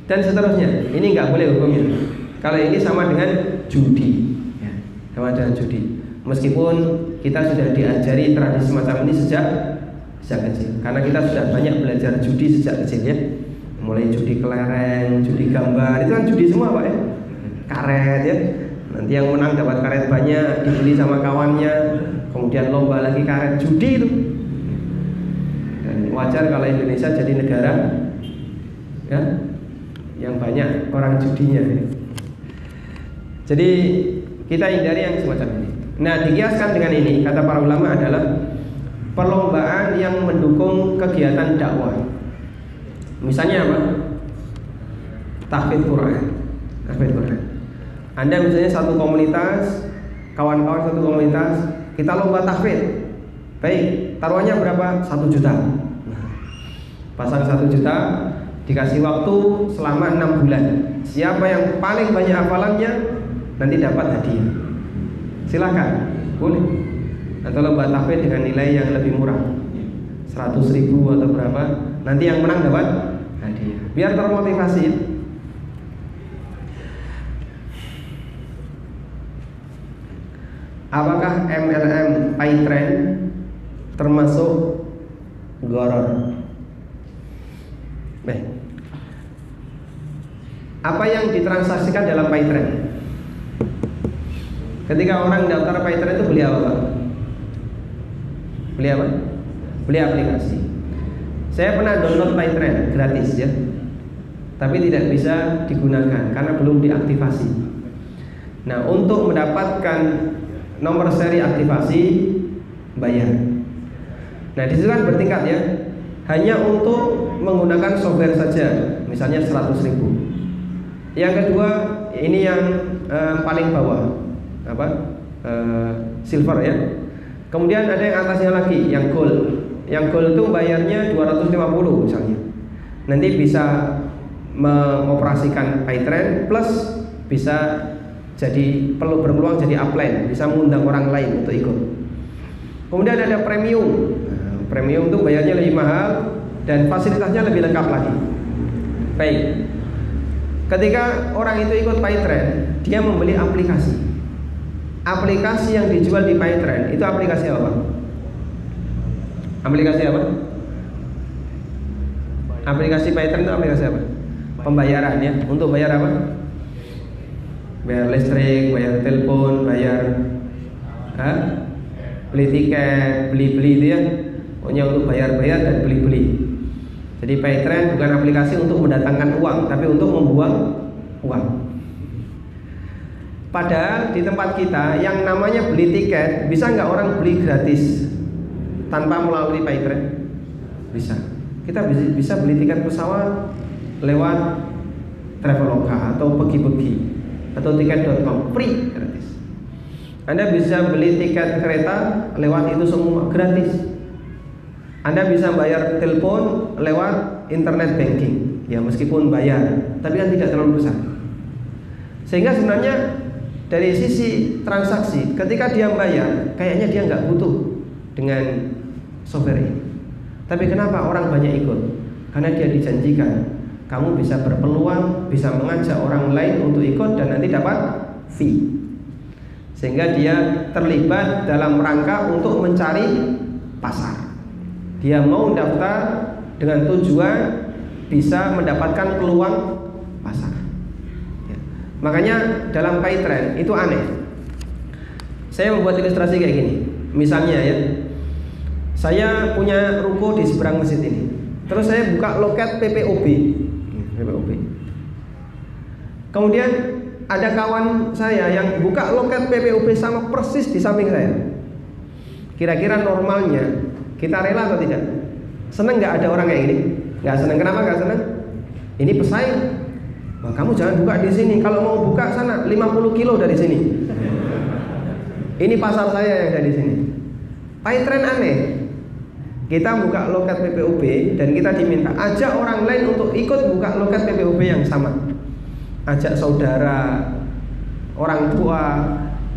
Dan seterusnya. Ini nggak boleh hukumnya. Kalau ini sama dengan judi. Ya, sama dengan judi. Meskipun kita sudah diajari tradisi semacam ini sejak kecil. Karena kita sudah banyak belajar judi sejak kecil ya. Mulai judi kelereng, judi gambar, itu kan judi semua Pak ya. Karet ya. Nanti yang menang dapat karet banyak, dibeli sama kawannya. Kemudian lomba lagi karet, judi itu. Dan wajar kalau Indonesia jadi negara ya, yang banyak orang judinya. Jadi kita hindari yang semacam ini. Nah, dikiaskan dengan ini, kata para ulama, adalah perlombaan yang mendukung kegiatan dakwah. Misalnya apa? Tahfidz Quran. Tahfidz Quran. Anda misalnya satu komunitas, kawan-kawan satu komunitas, kita lomba tahfidz. Baik, taruhannya berapa? 1 juta. Pasang 1 juta, dikasih waktu selama 6 bulan. Siapa yang paling banyak hafalannya nanti dapat hadiah. Silahkan, boleh. Atau lomba tahfidz dengan nilai yang lebih murah, 100.000 atau berapa. Nanti yang menang dapat hadiah. Biar termotivasi. Apakah MLM PayTrend termasuk gharar? Baik. Apa yang ditransaksikan dalam PayTrend? Ketika orang daftar PayTrend itu beli apa? Beli apa? Beli aplikasi. Saya pernah download PayTrend gratis ya, tapi tidak bisa digunakan karena belum diaktifasi. Nah, untuk mendapatkan nomor seri aktivasi bayar. Nah, di situ kan bertingkat ya. Hanya untuk menggunakan software saja, misalnya 100.000. Yang kedua, ini yang paling bawah, apa? Silver ya. Kemudian ada yang atasnya lagi, yang gold. Yang gold itu bayarnya 250 misalnya. Nanti bisa mengoperasikan PayTrend plus bisa jadi berpeluang jadi upline, bisa mengundang orang lain untuk ikut. Kemudian ada premium. Nah, premium itu bayarnya lebih mahal dan fasilitasnya lebih lengkap lagi. Baik. Ketika orang itu ikut PayTrend, dia membeli aplikasi. Aplikasi yang dijual di PayTrend itu aplikasi apa? Aplikasi apa? Aplikasi PayTrend itu aplikasi apa? Pembayaran ya. Untuk bayar apa? Bayar listrik, bayar telepon, bayar beli tiket, beli-beli itu ya. Pokoknya untuk bayar-bayar dan beli-beli. Jadi PayTrend bukan aplikasi untuk mendatangkan uang, tapi untuk membuang uang. Padahal di tempat kita yang namanya beli tiket, bisa nggak orang beli gratis tanpa melalui PayTrend? Bisa. Kita bisa beli tiket pesawat lewat Traveloka atau Pergi-Pergi atau tiket.com, free, gratis. Anda bisa beli tiket kereta lewat itu semua, gratis. Anda bisa bayar telepon lewat internet banking, ya meskipun bayar, tapi kan tidak terlalu besar. Sehingga sebenarnya dari sisi transaksi, ketika dia bayar, kayaknya dia nggak butuh dengan software ini. Tapi kenapa orang banyak ikut? Karena dia dijanjikan kamu bisa berpeluang, bisa mengajak orang lain untuk ikut dan nanti dapat fee. Sehingga dia terlibat dalam rangka untuk mencari pasar. Dia mau daftar dengan tujuan bisa mendapatkan peluang pasar ya. Makanya dalam PayTrend itu aneh. Saya membuat ilustrasi kayak gini. Misalnya ya, saya punya ruko di seberang masjid ini. Terus saya buka loket PPOB. Kemudian ada kawan saya yang buka loket PPOB sama persis di samping saya. Kira-kira normalnya kita rela atau tidak? Seneng nggak ada orang kayak gini? Nggak seneng. Kenapa nggak seneng? Ini pesaing. Wah, kamu jangan buka di sini. Kalau mau buka sana 50 kilo dari sini. Ini pasar saya yang ada di sini. PayTrend aneh. Kita buka loket PPOB dan kita diminta ajak orang lain untuk ikut buka loket PPOB yang sama. Ajak saudara, orang tua,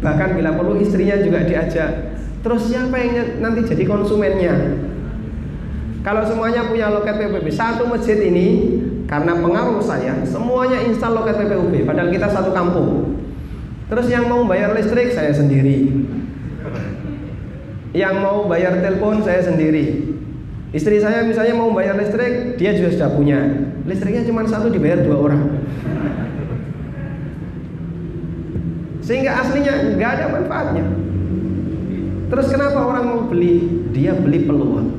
bahkan bila perlu istrinya juga diajak. Terus siapa yang nanti jadi konsumennya? Kalau semuanya punya loket PPOB, satu masjid ini karena pengaruh saya, semuanya install loket PPOB, padahal kita satu kampung. Terus yang mau bayar listrik saya sendiri. Yang mau bayar telepon saya sendiri. Istri saya misalnya mau bayar listrik, dia juga sudah punya. Listriknya cuma satu dibayar 2 orang. Sehingga aslinya nggak ada manfaatnya. Terus kenapa orang mau beli? Dia beli peluang.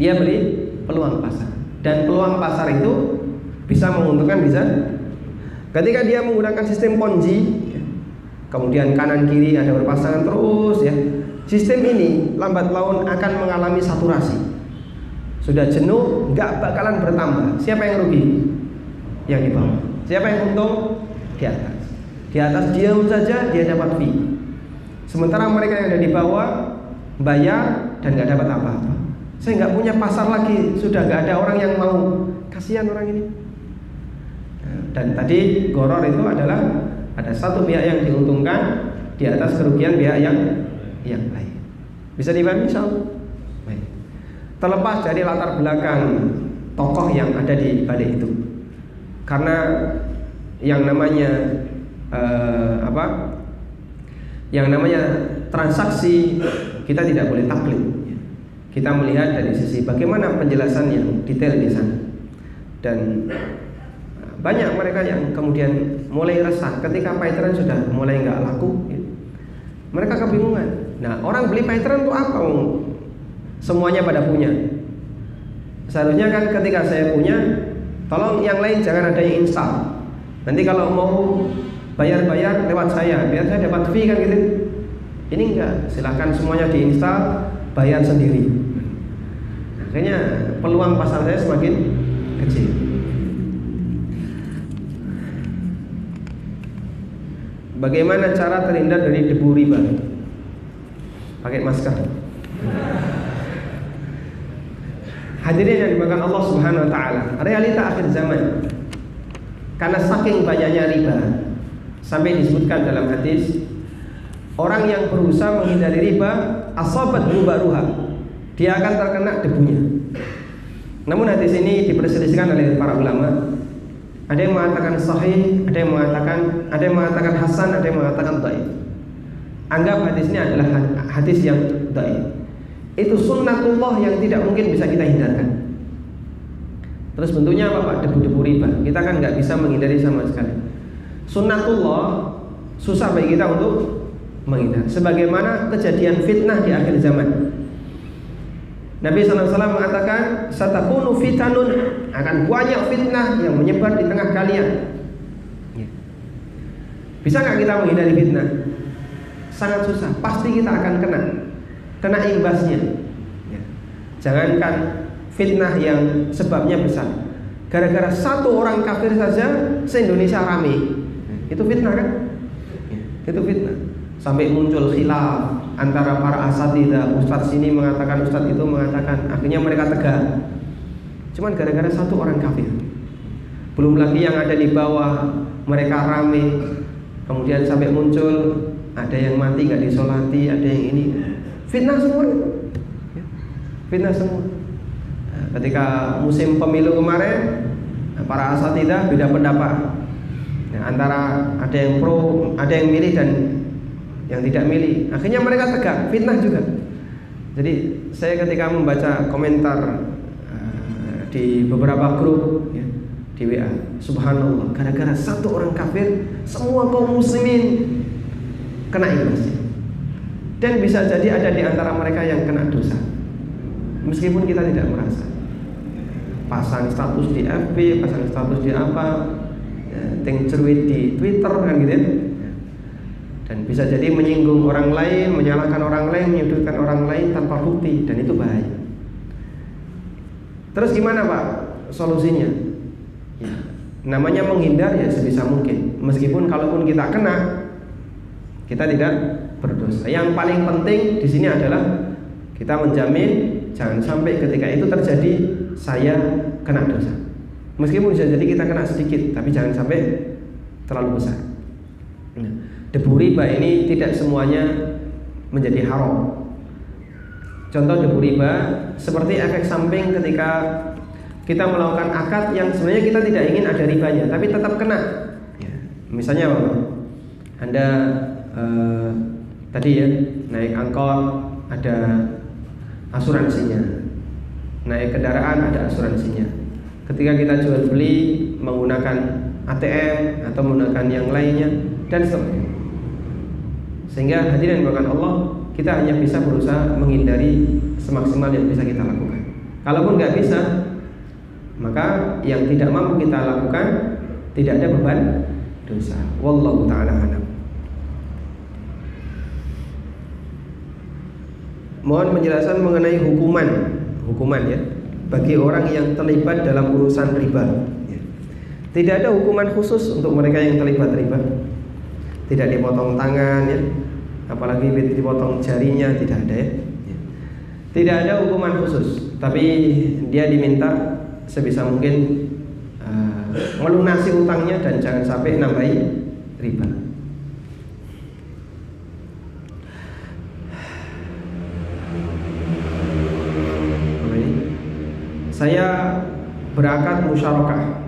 Dia beli peluang pasar. Dan peluang pasar itu bisa menguntungkan, bisa. Ketika dia menggunakan sistem ponzi, kemudian kanan kiri ada berpasangan terus ya, sistem ini lambat laun akan mengalami saturasi. Sudah jenuh, nggak bakalan bertambah. Siapa yang rugi? Yang di bawah. Siapa yang untung? Di atas. Di atas diam saja, dia dapat fee. Sementara mereka yang ada di bawah bayar dan nggak dapat apa-apa. Saya nggak punya pasar lagi, sudah nggak ada orang yang mau. Kasihan orang ini. Dan tadi gharar itu adalah ada satu pihak yang diuntungkan di atas kerugian pihak yang lain. Bisa dipahami insyaallah? Baik. Terlepas dari latar belakang tokoh yang ada di balik itu, karena yang namanya yang namanya transaksi kita tidak boleh taklid. Kita melihat dari sisi bagaimana penjelasan yang detail di sana. Dan banyak mereka yang kemudian mulai resah ketika Python sudah mulai nggak laku. Mereka kebingungan. Nah, orang beli Python itu apa? Semuanya pada punya. Seharusnya kan ketika saya punya, tolong yang lain jangan ada yang install. Nanti kalau mau bayar-bayar lewat saya, biar saya dapat fee kan gitu. Ini enggak, silahkan semuanya diinstal, bayar sendiri. Akhirnya peluang pasar saya semakin kecil. Bagaimana cara terhindar dari debu riba? Pakai masker. Hadirin yang dimakan Allah Subhanahu wa taala, realita akhir zaman. Karena saking banyaknya riba, sampai disebutkan dalam hadis, orang yang berusaha menghindari riba, asabat mubaruha, dia akan terkena debunya. Namun hadis ini diperselisihkan oleh para ulama. Ada yang mengatakan sahih, ada yang mengatakan hasan, ada yang mengatakan dhaif. Anggap hadis ini adalah hadis yang dhaif. Itu sunnatullah yang tidak mungkin bisa kita hindarkan. Terus bentuknya apa Pak? Debu-debu riba. Kita kan nggak bisa menghindari sama sekali. Sunnatullah susah bagi kita untuk menghindar. Sebagaimana kejadian fitnah di akhir zaman. Nabi SAW mengatakan, satakunu fitanun, akan banyak fitnah yang menyebar di tengah kalian. Bisa nggak kita menghindari fitnah? Sangat susah. Pasti kita akan kena imbasnya. Jangankan fitnah yang sebabnya besar, gara-gara satu orang kafir saja se-Indonesia rame. Itu fitnah kan? Itu fitnah. Sampai muncul khilaf antara para asatidzah, ustadz sini mengatakan, ustadz itu mengatakan, akhirnya mereka tegak. Cuman gara-gara satu orang kafir. Belum lagi yang ada di bawah, mereka rame. Kemudian sampai muncul ada yang mati nggak disolati, ada yang ini. Fitnah semua itu. Fitnah semua. Ketika musim pemilu kemarin, para asatidzah beda pendapat. Antara ada yang pro, ada yang milih dan yang tidak milih. Akhirnya mereka tegak, fitnah juga. Jadi saya ketika membaca komentar di beberapa grup ya, di WA, subhanallah, gara-gara satu orang kafir semua kaum muslimin kena imbas. Dan bisa jadi ada di antara mereka yang kena dosa, meskipun kita tidak merasa. Pasang status di FB, pasang status di apa, cerwit di Twitter kan gitu ya. Dan bisa jadi menyinggung orang lain, menyalahkan orang lain, menyudutkan orang lain tanpa bukti, dan itu bahaya. Terus gimana Pak solusinya? Ya, namanya menghindar ya sebisa mungkin. Meskipun kalaupun kita kena, kita tidak berdosa. Yang paling penting di sini adalah kita menjamin jangan sampai ketika itu terjadi saya kena dosa. Meskipun bisa jadi kita kena sedikit, tapi jangan sampai terlalu besar. Debu riba ini tidak semuanya menjadi haram. Contoh debu riba seperti efek samping ketika kita melakukan akad yang sebenarnya kita tidak ingin ada ribanya, tapi tetap kena. Misalnya apa? Anda tadi ya naik angkot ada asuransinya, naik kendaraan ada asuransinya. Ketika kita jual beli menggunakan ATM atau menggunakan yang lainnya dan sebagainya. Sehingga hadirin bahkan Allah, kita hanya bisa berusaha menghindari semaksimal yang bisa kita lakukan. Kalaupun nggak bisa, maka yang tidak mampu kita lakukan tidak ada beban dosa. Wallahu ta'ala a'lam. Mohon penjelasan mengenai hukuman ya bagi orang yang terlibat dalam urusan riba. Tidak ada hukuman khusus untuk mereka yang terlibat riba. Tidak dipotong tangan ya, apalagi dipotong jarinya, tidak ada ya. Tidak ada hukuman khusus, tapi dia diminta sebisa mungkin melunasi utangnya dan jangan sampai nambahi riba. Saya berakad musyarakah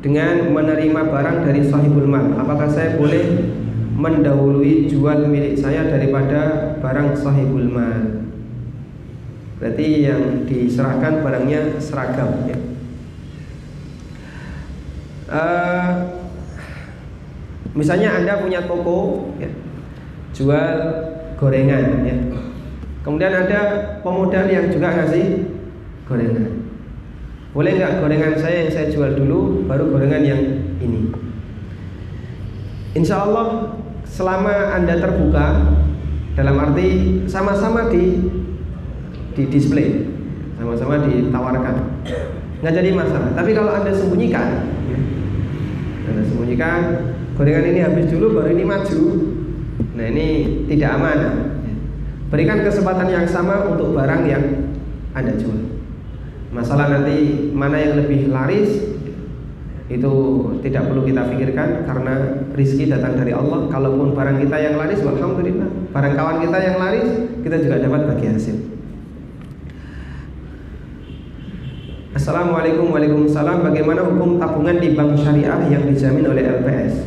dengan menerima barang dari sahibul mal. Apakah saya boleh mendahului jual milik saya daripada barang sahibul mal? Berarti yang diserahkan barangnya seragam ya. Misalnya Anda punya toko ya, jual gorengan ya. Kemudian ada pemodal yang juga ngasih gorengan. Boleh nggak gorengan saya yang saya jual dulu, baru gorengan yang ini? Insya Allah selama Anda terbuka, dalam arti sama-sama di display, sama-sama ditawarkan, nggak jadi masalah. Tapi kalau Anda sembunyikan, gorengan ini habis dulu baru ini maju, nah ini tidak amanah. Berikan kesempatan yang sama untuk barang yang Anda jual. Masalah nanti mana yang lebih laris itu tidak perlu kita pikirkan, karena rizki datang dari Allah. Kalaupun barang kita yang laris, alhamdulillah. Barang kawan kita yang laris, kita juga dapat bagi hasil. Assalamualaikum. Waalaikumsalam. Bagaimana hukum tabungan di bank syariah yang dijamin oleh LPS?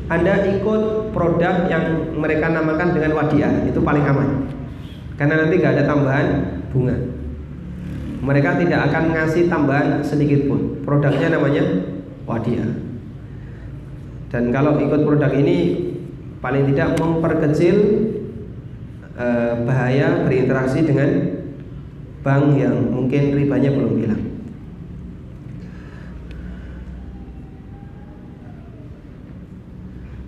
Anda ikut produk yang mereka namakan dengan wadiah, itu paling aman, karena nanti gak ada tambahan bunga. Mereka tidak akan ngasih tambahan sedikit pun. Produknya namanya wadiah. Dan kalau ikut produk ini paling tidak memperkecil bahaya berinteraksi dengan bank yang mungkin ribanya belum hilang.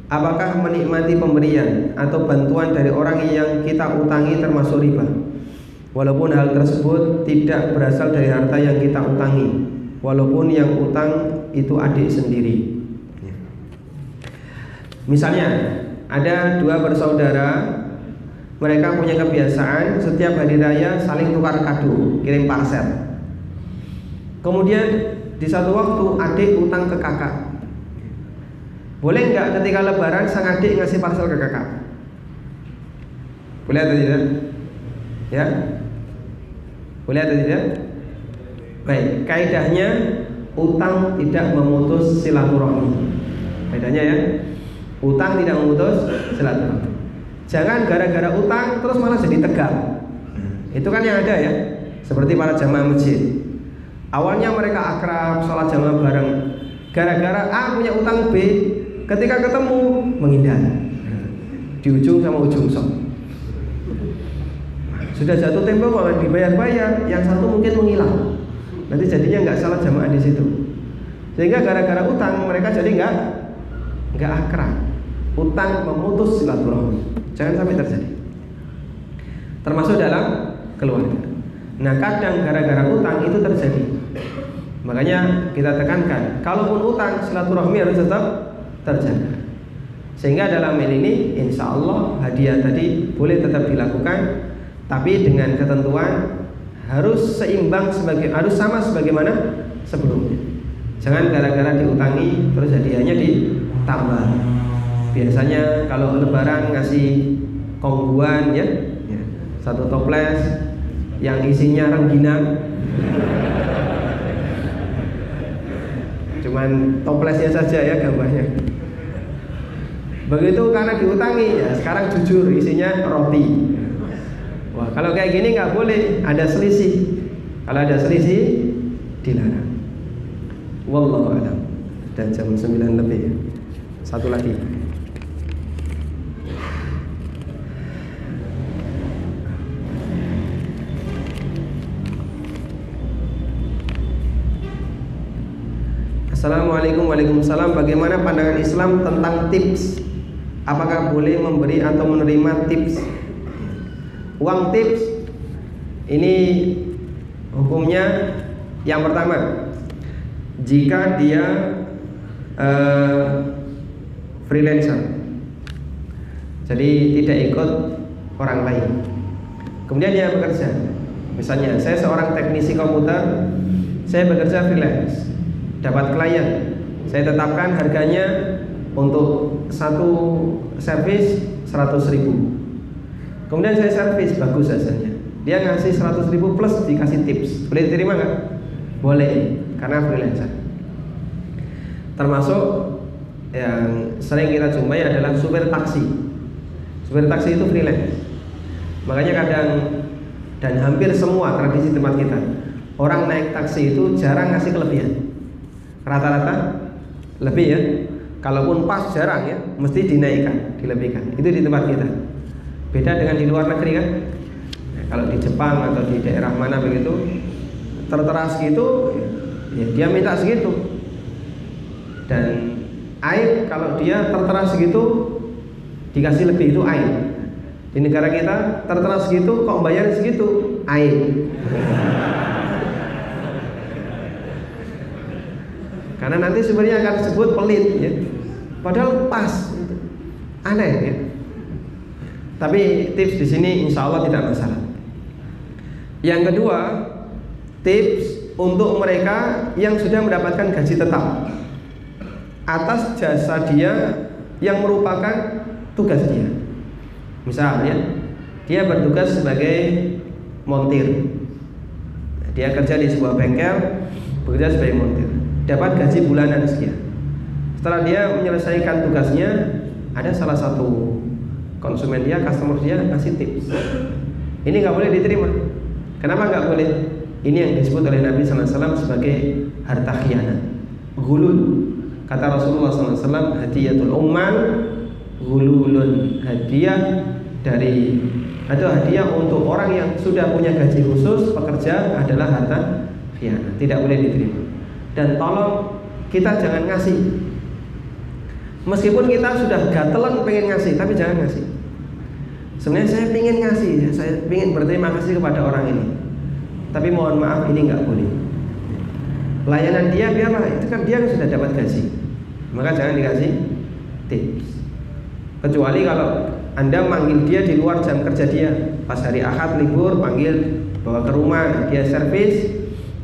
Apakah menikmati pemberian atau bantuan dari orang yang kita utangi termasuk riba, walaupun hal tersebut tidak berasal dari harta yang kita utangi, walaupun yang utang itu adik sendiri? Misalnya ada dua bersaudara, mereka punya kebiasaan setiap hari raya saling tukar kado, kirim parcel. Kemudian di satu waktu adik utang ke kakak. Boleh nggak ketika lebaran sang adik ngasih parcel ke kakak? Boleh atau tidak? Ya? Boleh atau tidak? Baik, kaidahnya utang tidak memutus silaturahmi. Kaidahnya ya, utang tidak memutus silaturahmi. Jangan gara-gara utang terus malah jadi tegang. Itu kan yang ada ya. Seperti para jamaah masjid. Awalnya mereka akrab, sholat jamaah bareng. Gara-gara A punya utang B, ketika ketemu menghindar, di ujung sama ujung sok. Sudah jatuh tempo kok dibayar-bayar, yang satu mungkin menghilang. Nanti jadinya nggak salah jamaah di situ. Sehingga gara-gara utang mereka jadi nggak akrab. Utang memutus silaturahmi. Jangan sampai terjadi. Termasuk dalam keluarga. Nah, kadang gara-gara utang itu terjadi. Makanya kita tekankan, kalaupun utang, silaturahmi harus tetap terjaga. Sehingga dalam hal ini insya Allah hadiah tadi boleh tetap dilakukan, tapi dengan ketentuan harus seimbang, harus sama sebagaimana sebelumnya. Jangan gara-gara diutangi terus hadiahnya ditambah. Biasanya kalau lebaran ngasih kongguan ya, satu toples yang isinya rengginang, cuman toplesnya saja ya gambarnya. Begitu karena diutangi ya, sekarang jujur isinya roti. Wah, kalau kayak gini nggak boleh, ada selisih. Kalau ada selisih dilarang. Wallahu a'lam. Dan jam 9 lebih ya. Satu lagi. Assalamualaikum. Waalaikumsalam. Bagaimana pandangan Islam tentang tips? Apakah boleh memberi atau menerima tips? Uang tips ini hukumnya yang pertama, jika dia freelancer, jadi tidak ikut orang lain, kemudian dia bekerja. Misalnya saya seorang teknisi komputer, saya bekerja freelance, dapat klien, saya tetapkan harganya untuk satu servis 100.000. Kemudian saya servis bagus hasilnya, dia ngasih 100.000 plus dikasih tips, boleh diterima nggak? Boleh, karena freelancer. Termasuk yang sering kita jumpai adalah supir taksi. Supir taksi itu freelance. Makanya kadang dan hampir semua tradisi tempat kita, orang naik taksi itu jarang ngasih kelebihan. Rata-rata lebih ya. Kalaupun pas jarang ya, mesti dinaikkan, dilebihkan. Itu di tempat kita. Beda dengan di luar negeri kan. Nah, kalau di Jepang atau di daerah mana begitu, tertera segitu, ya dia minta segitu. Dan aib kalau dia tertera segitu dikasih lebih, itu aib. Di negara kita tertera segitu kok bayar segitu, aib. Karena nanti sebenarnya akan disebut pelit ya. Padahal pas, aneh ya. Tapi tips di sini insya Allah tidak masalah. Yang kedua, tips untuk mereka yang sudah mendapatkan gaji tetap atas jasa dia yang merupakan tugas dia. Misalnya dia bertugas sebagai montir, dia kerja di sebuah bengkel, bekerja sebagai montir, dapat gaji bulanan sekian. Setelah dia menyelesaikan tugasnya, ada salah satu konsumen dia, customer dia kasih tips. Ini nggak boleh diterima. Kenapa nggak boleh? Ini yang disebut oleh Nabi SAW sebagai harta khianat, gulul. Kata Rasulullah SAW, hadiyatul ummal gululun, hadiah dari atau hadiah untuk orang yang sudah punya gaji khusus pekerja adalah harta khianat, tidak boleh diterima. Dan tolong kita jangan ngasih. Meskipun kita sudah gatelan pengen ngasih, tapi jangan ngasih. Sebenarnya saya pengen ngasih, saya pengen berterima kasih kepada orang ini, tapi mohon maaf ini nggak boleh. Layanan dia biarlah, itu kan dia yang sudah dapat gaji, maka jangan dikasih tips. Kecuali kalau Anda manggil dia di luar jam kerja dia, pas hari Ahad libur, panggil bawa ke rumah, dia servis,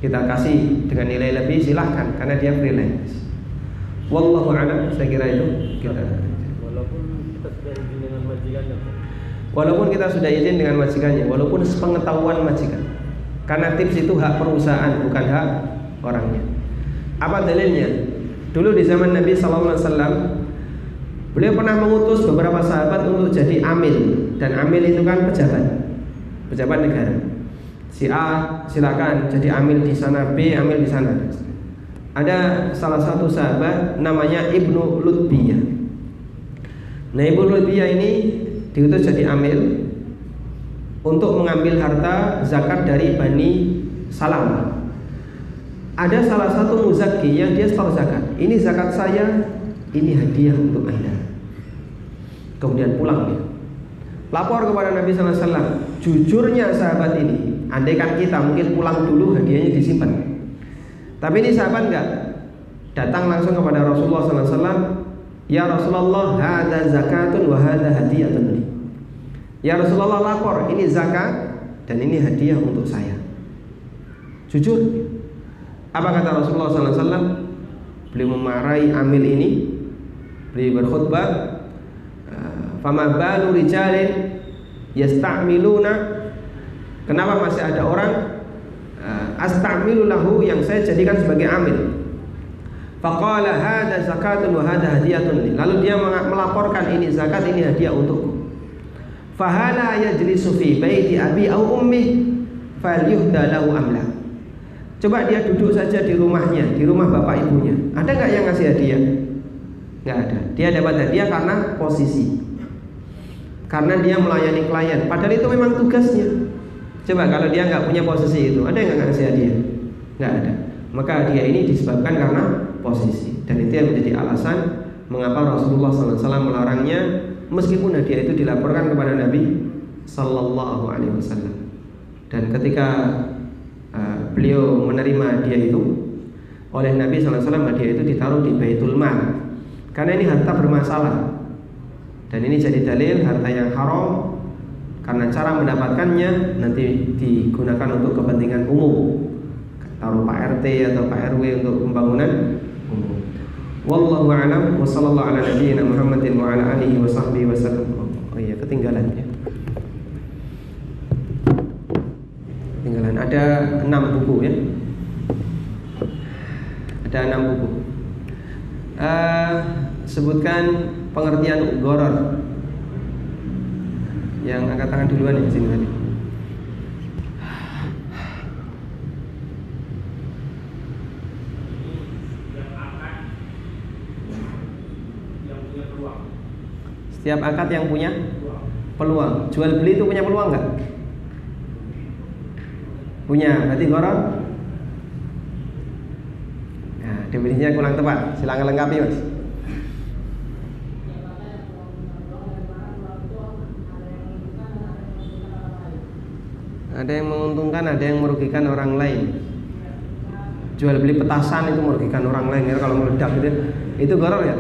kita kasih dengan nilai lebih, silahkan, karena dia freelance. Wallahu a'lam, saya kira itu kita. Walaupun kita sudah izin dengan majikannya, walaupun sepengetahuan majikan, karena tips itu hak perusahaan, bukan hak orangnya. Apa dalilnya? Dulu di zaman Nabi SAW, beliau pernah mengutus beberapa sahabat untuk jadi amil, dan amil itu kan pejabat negara. Si A silakan jadi amil di sana, B amil di sana. Ada salah satu sahabat namanya Ibnu Lutbiyah. Nah, Ibnu Lutbiyah ini diutus jadi amil untuk mengambil harta zakat dari Bani Salam. Ada salah satu muzaki yang dia setor zakat. Ini zakat saya, ini hadiah untuk Anda. Kemudian pulang dia, lapor kepada Nabi SAW. Jujurnya sahabat ini, andaikan kita mungkin pulang dulu, hadiahnya disimpan. Tapi ini sahabat enggak, datang langsung kepada Rasulullah SAW. Ya Rasulullah, hadza zakatun wa hadza hadiyatun li. Ya Rasulullah, lapor, ini zakat dan ini hadiah untuk saya. Jujur. Apa kata Rasulullah SAW? Beliau memarahi amil ini. Beliau berkhutbah, fama balu rijalin yasta'miluna, kenapa masih ada orang astamilu lahu, yang saya jadikan sebagai amil. Faqala hadza zakatun wa hadza hadiyatun li. Lalu dia melaporkan, ini zakat, ini hadiah untukku. Fahala yajlisu fi baiti abi au ummi falyuhda lahu amla. Coba dia duduk saja di rumahnya, di rumah bapak ibunya. Ada enggak yang ngasih hadiah? Enggak ada. Dia dapat hadiah karena posisi, karena dia melayani klien. Padahal itu memang tugasnya. Coba kalau dia nggak punya posisi itu, ada yang nggak ngasih hadiah? Nggak ada. Maka hadiah ini disebabkan karena posisi. Dan itu yang menjadi alasan mengapa Rasulullah SAW melarangnya, meskipun hadiah itu dilaporkan kepada Nabi Sallallahu Alaihi Wasallam. Dan ketika beliau menerima hadiah itu oleh Nabi SAW, hadiah itu ditaruh di Baitul Mal karena ini harta bermasalah. Dan ini jadi dalil harta yang haram karena cara mendapatkannya nanti digunakan untuk kepentingan umum, taruh Pak RT atau Pak RW untuk pembangunan umum. Wallahu a'lam wa sallallahu ala nabiyyina Muhammadin wa ala alihi wa sahbihi wasallam. Oh iya, ketinggalan ya. Ketinggalan ada 6 buku ya. Ada 6 buku. Sebutkan pengertian gharar. Yang angkat tangan duluan ya sini tadi. Setiap akad yang punya peluang. Jual beli itu punya peluang nggak? Punya, berarti gharar. Nah, definisinya kurang tepat. Silakan lengkapi mas. Ada yang menguntungkan, ada yang merugikan orang lain. Jual beli petasan itu merugikan orang lain ya, kalau meledak gitu. Itu gharar ya?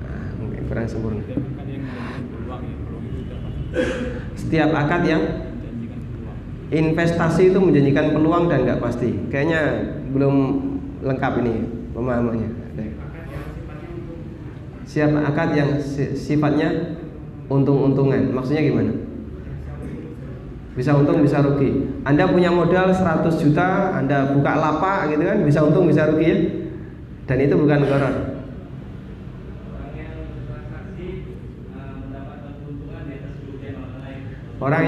Nah, mungkin kurang sempurna. Setiap akad yang investasi itu menjanjikan peluang dan nggak pasti. Kayaknya belum lengkap ini pemahamannya. Siap akad yang sifatnya untung-untungan. Maksudnya gimana? Bisa untung bisa rugi. Anda punya modal 100 juta, Anda buka lapak gitu kan, bisa untung bisa rugi ya. Dan itu bukan gharar. Orang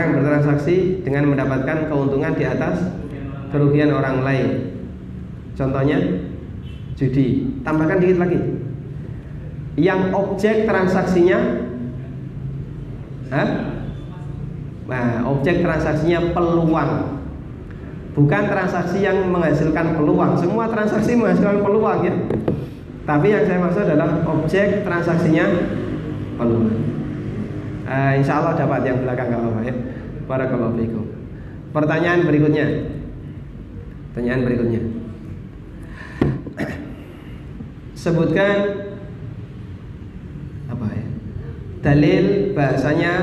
yang bertransaksi dengan mendapatkan keuntungan di atas kerugian orang lain. Contohnya judi. Tambahkan dikit lagi. Yang objek transaksinya objek transaksinya peluang. Bukan transaksi yang menghasilkan peluang. Semua transaksi menghasilkan peluang ya. Tapi yang saya maksud adalah objek transaksinya peluang. Insya Allah dapat yang belakang gak apa-apa ya. Barakallahu fikum. Pertanyaan berikutnya. Sebutkan apa ya? Dalil bahasanya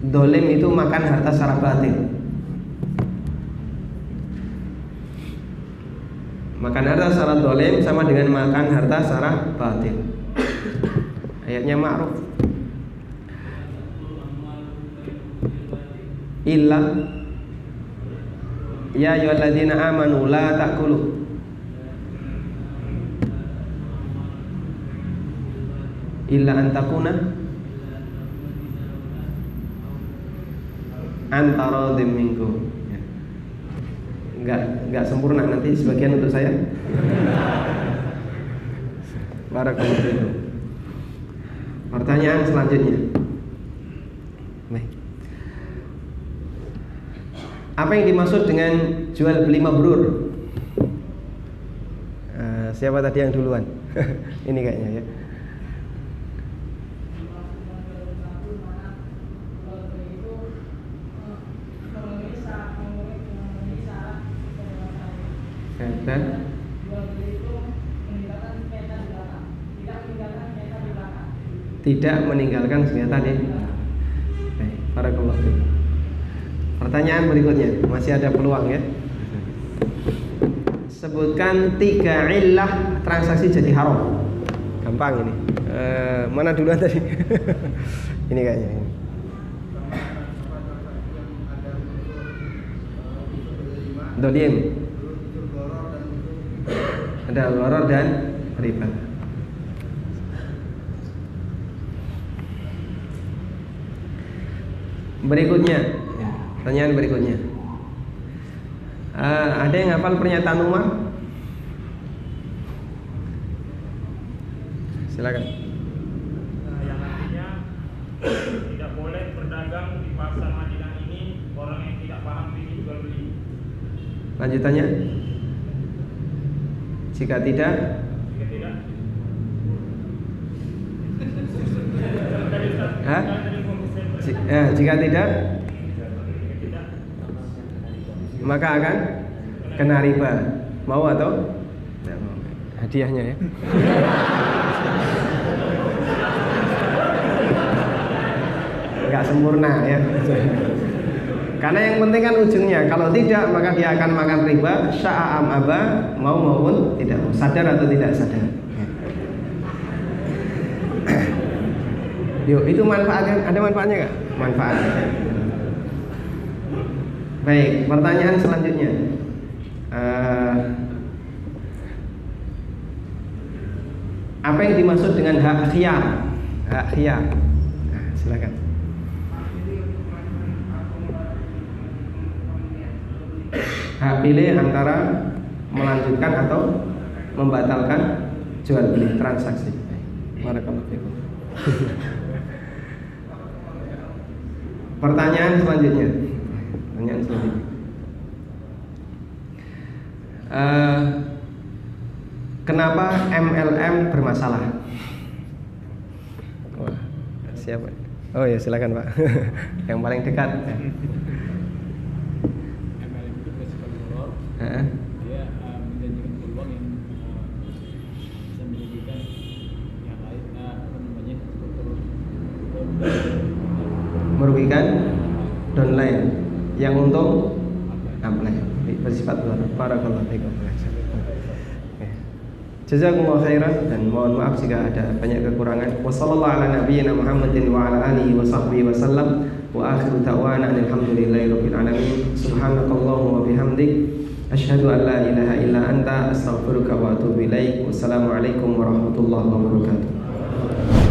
dolim itu makan harta secara batil. Makan harta secara dolim sama dengan makan harta secara batil. Ayatnya ma'ruf. Illa ya ayyuhalladzina amanu la ta'kulu illa an takuna antara minkum. Enggak sempurna, nanti sebagian untuk saya. Barakallahu fiikum. Pertanyaan selanjutnya. Baik. Apa yang dimaksud dengan jual beli mabrur? Siapa tadi yang duluan? Ini kayaknya ya. Tidak meninggalkan senjata di. Barakallahu fiik. Pertanyaan berikutnya, masih ada peluang ya. Sebutkan 3 illah transaksi jadi haram. Gampang ini. Mana duluan tadi? Ini kayaknya ini. Dolim. Ada gharar dan riba. Berikutnya, pertanyaan berikutnya. Ada yang hafal pernyataan Umar? Silakan. Yang artinya tidak boleh berdagang di pasar Madinah ini orang yang tidak paham fikih jual beli. Lanjutannya? Jika tidak, Jika tidak, Hah? tadi mau jika tidak, maka akan kena riba. Mau atau tidak mau? Hadiahnya ya. Nggak sempurna ya. Karena yang penting kan ujungnya. Kalau tidak maka dia akan makan riba. Sya'am aba, mau maupun tidak mau, sadar atau tidak sadar. Yuk, itu manfaatnya, ada manfaatnya nggak? Manfaat. Baik, pertanyaan selanjutnya. Apa yang dimaksud dengan hak khiyar? Hak khiyar. Nah, silakan. Hak pilih antara melanjutkan atau membatalkan jual beli transaksi. Barakallahu fikum. Pertanyaan selanjutnya. Kenapa MLM bermasalah? Wah, siapa? Oh ya, silakan Pak. Yang paling dekat. MLM itu prinsipal horor. Heeh. Dia menjanjikan peluang yang bisa menjadikan yang lain Merugikan downline yang untung upline. Bersifat luar. Barakallahu fikum. Jazakumullah khairan, dan mohon maaf jika ada banyak kekurangan. Wassallallahu ala nabiyyina Muhammadin wa ala alihi wa sahbihi wasallam. Wa akhiru da'wana alhamdulillahi rabbil alamin. Subhanakallahumma wa bihamdik asyhadu an la ilaha illa anta astaghfiruka wa atubu ilaik. Wassalamualaikum warahmatullahi wabarakatuh.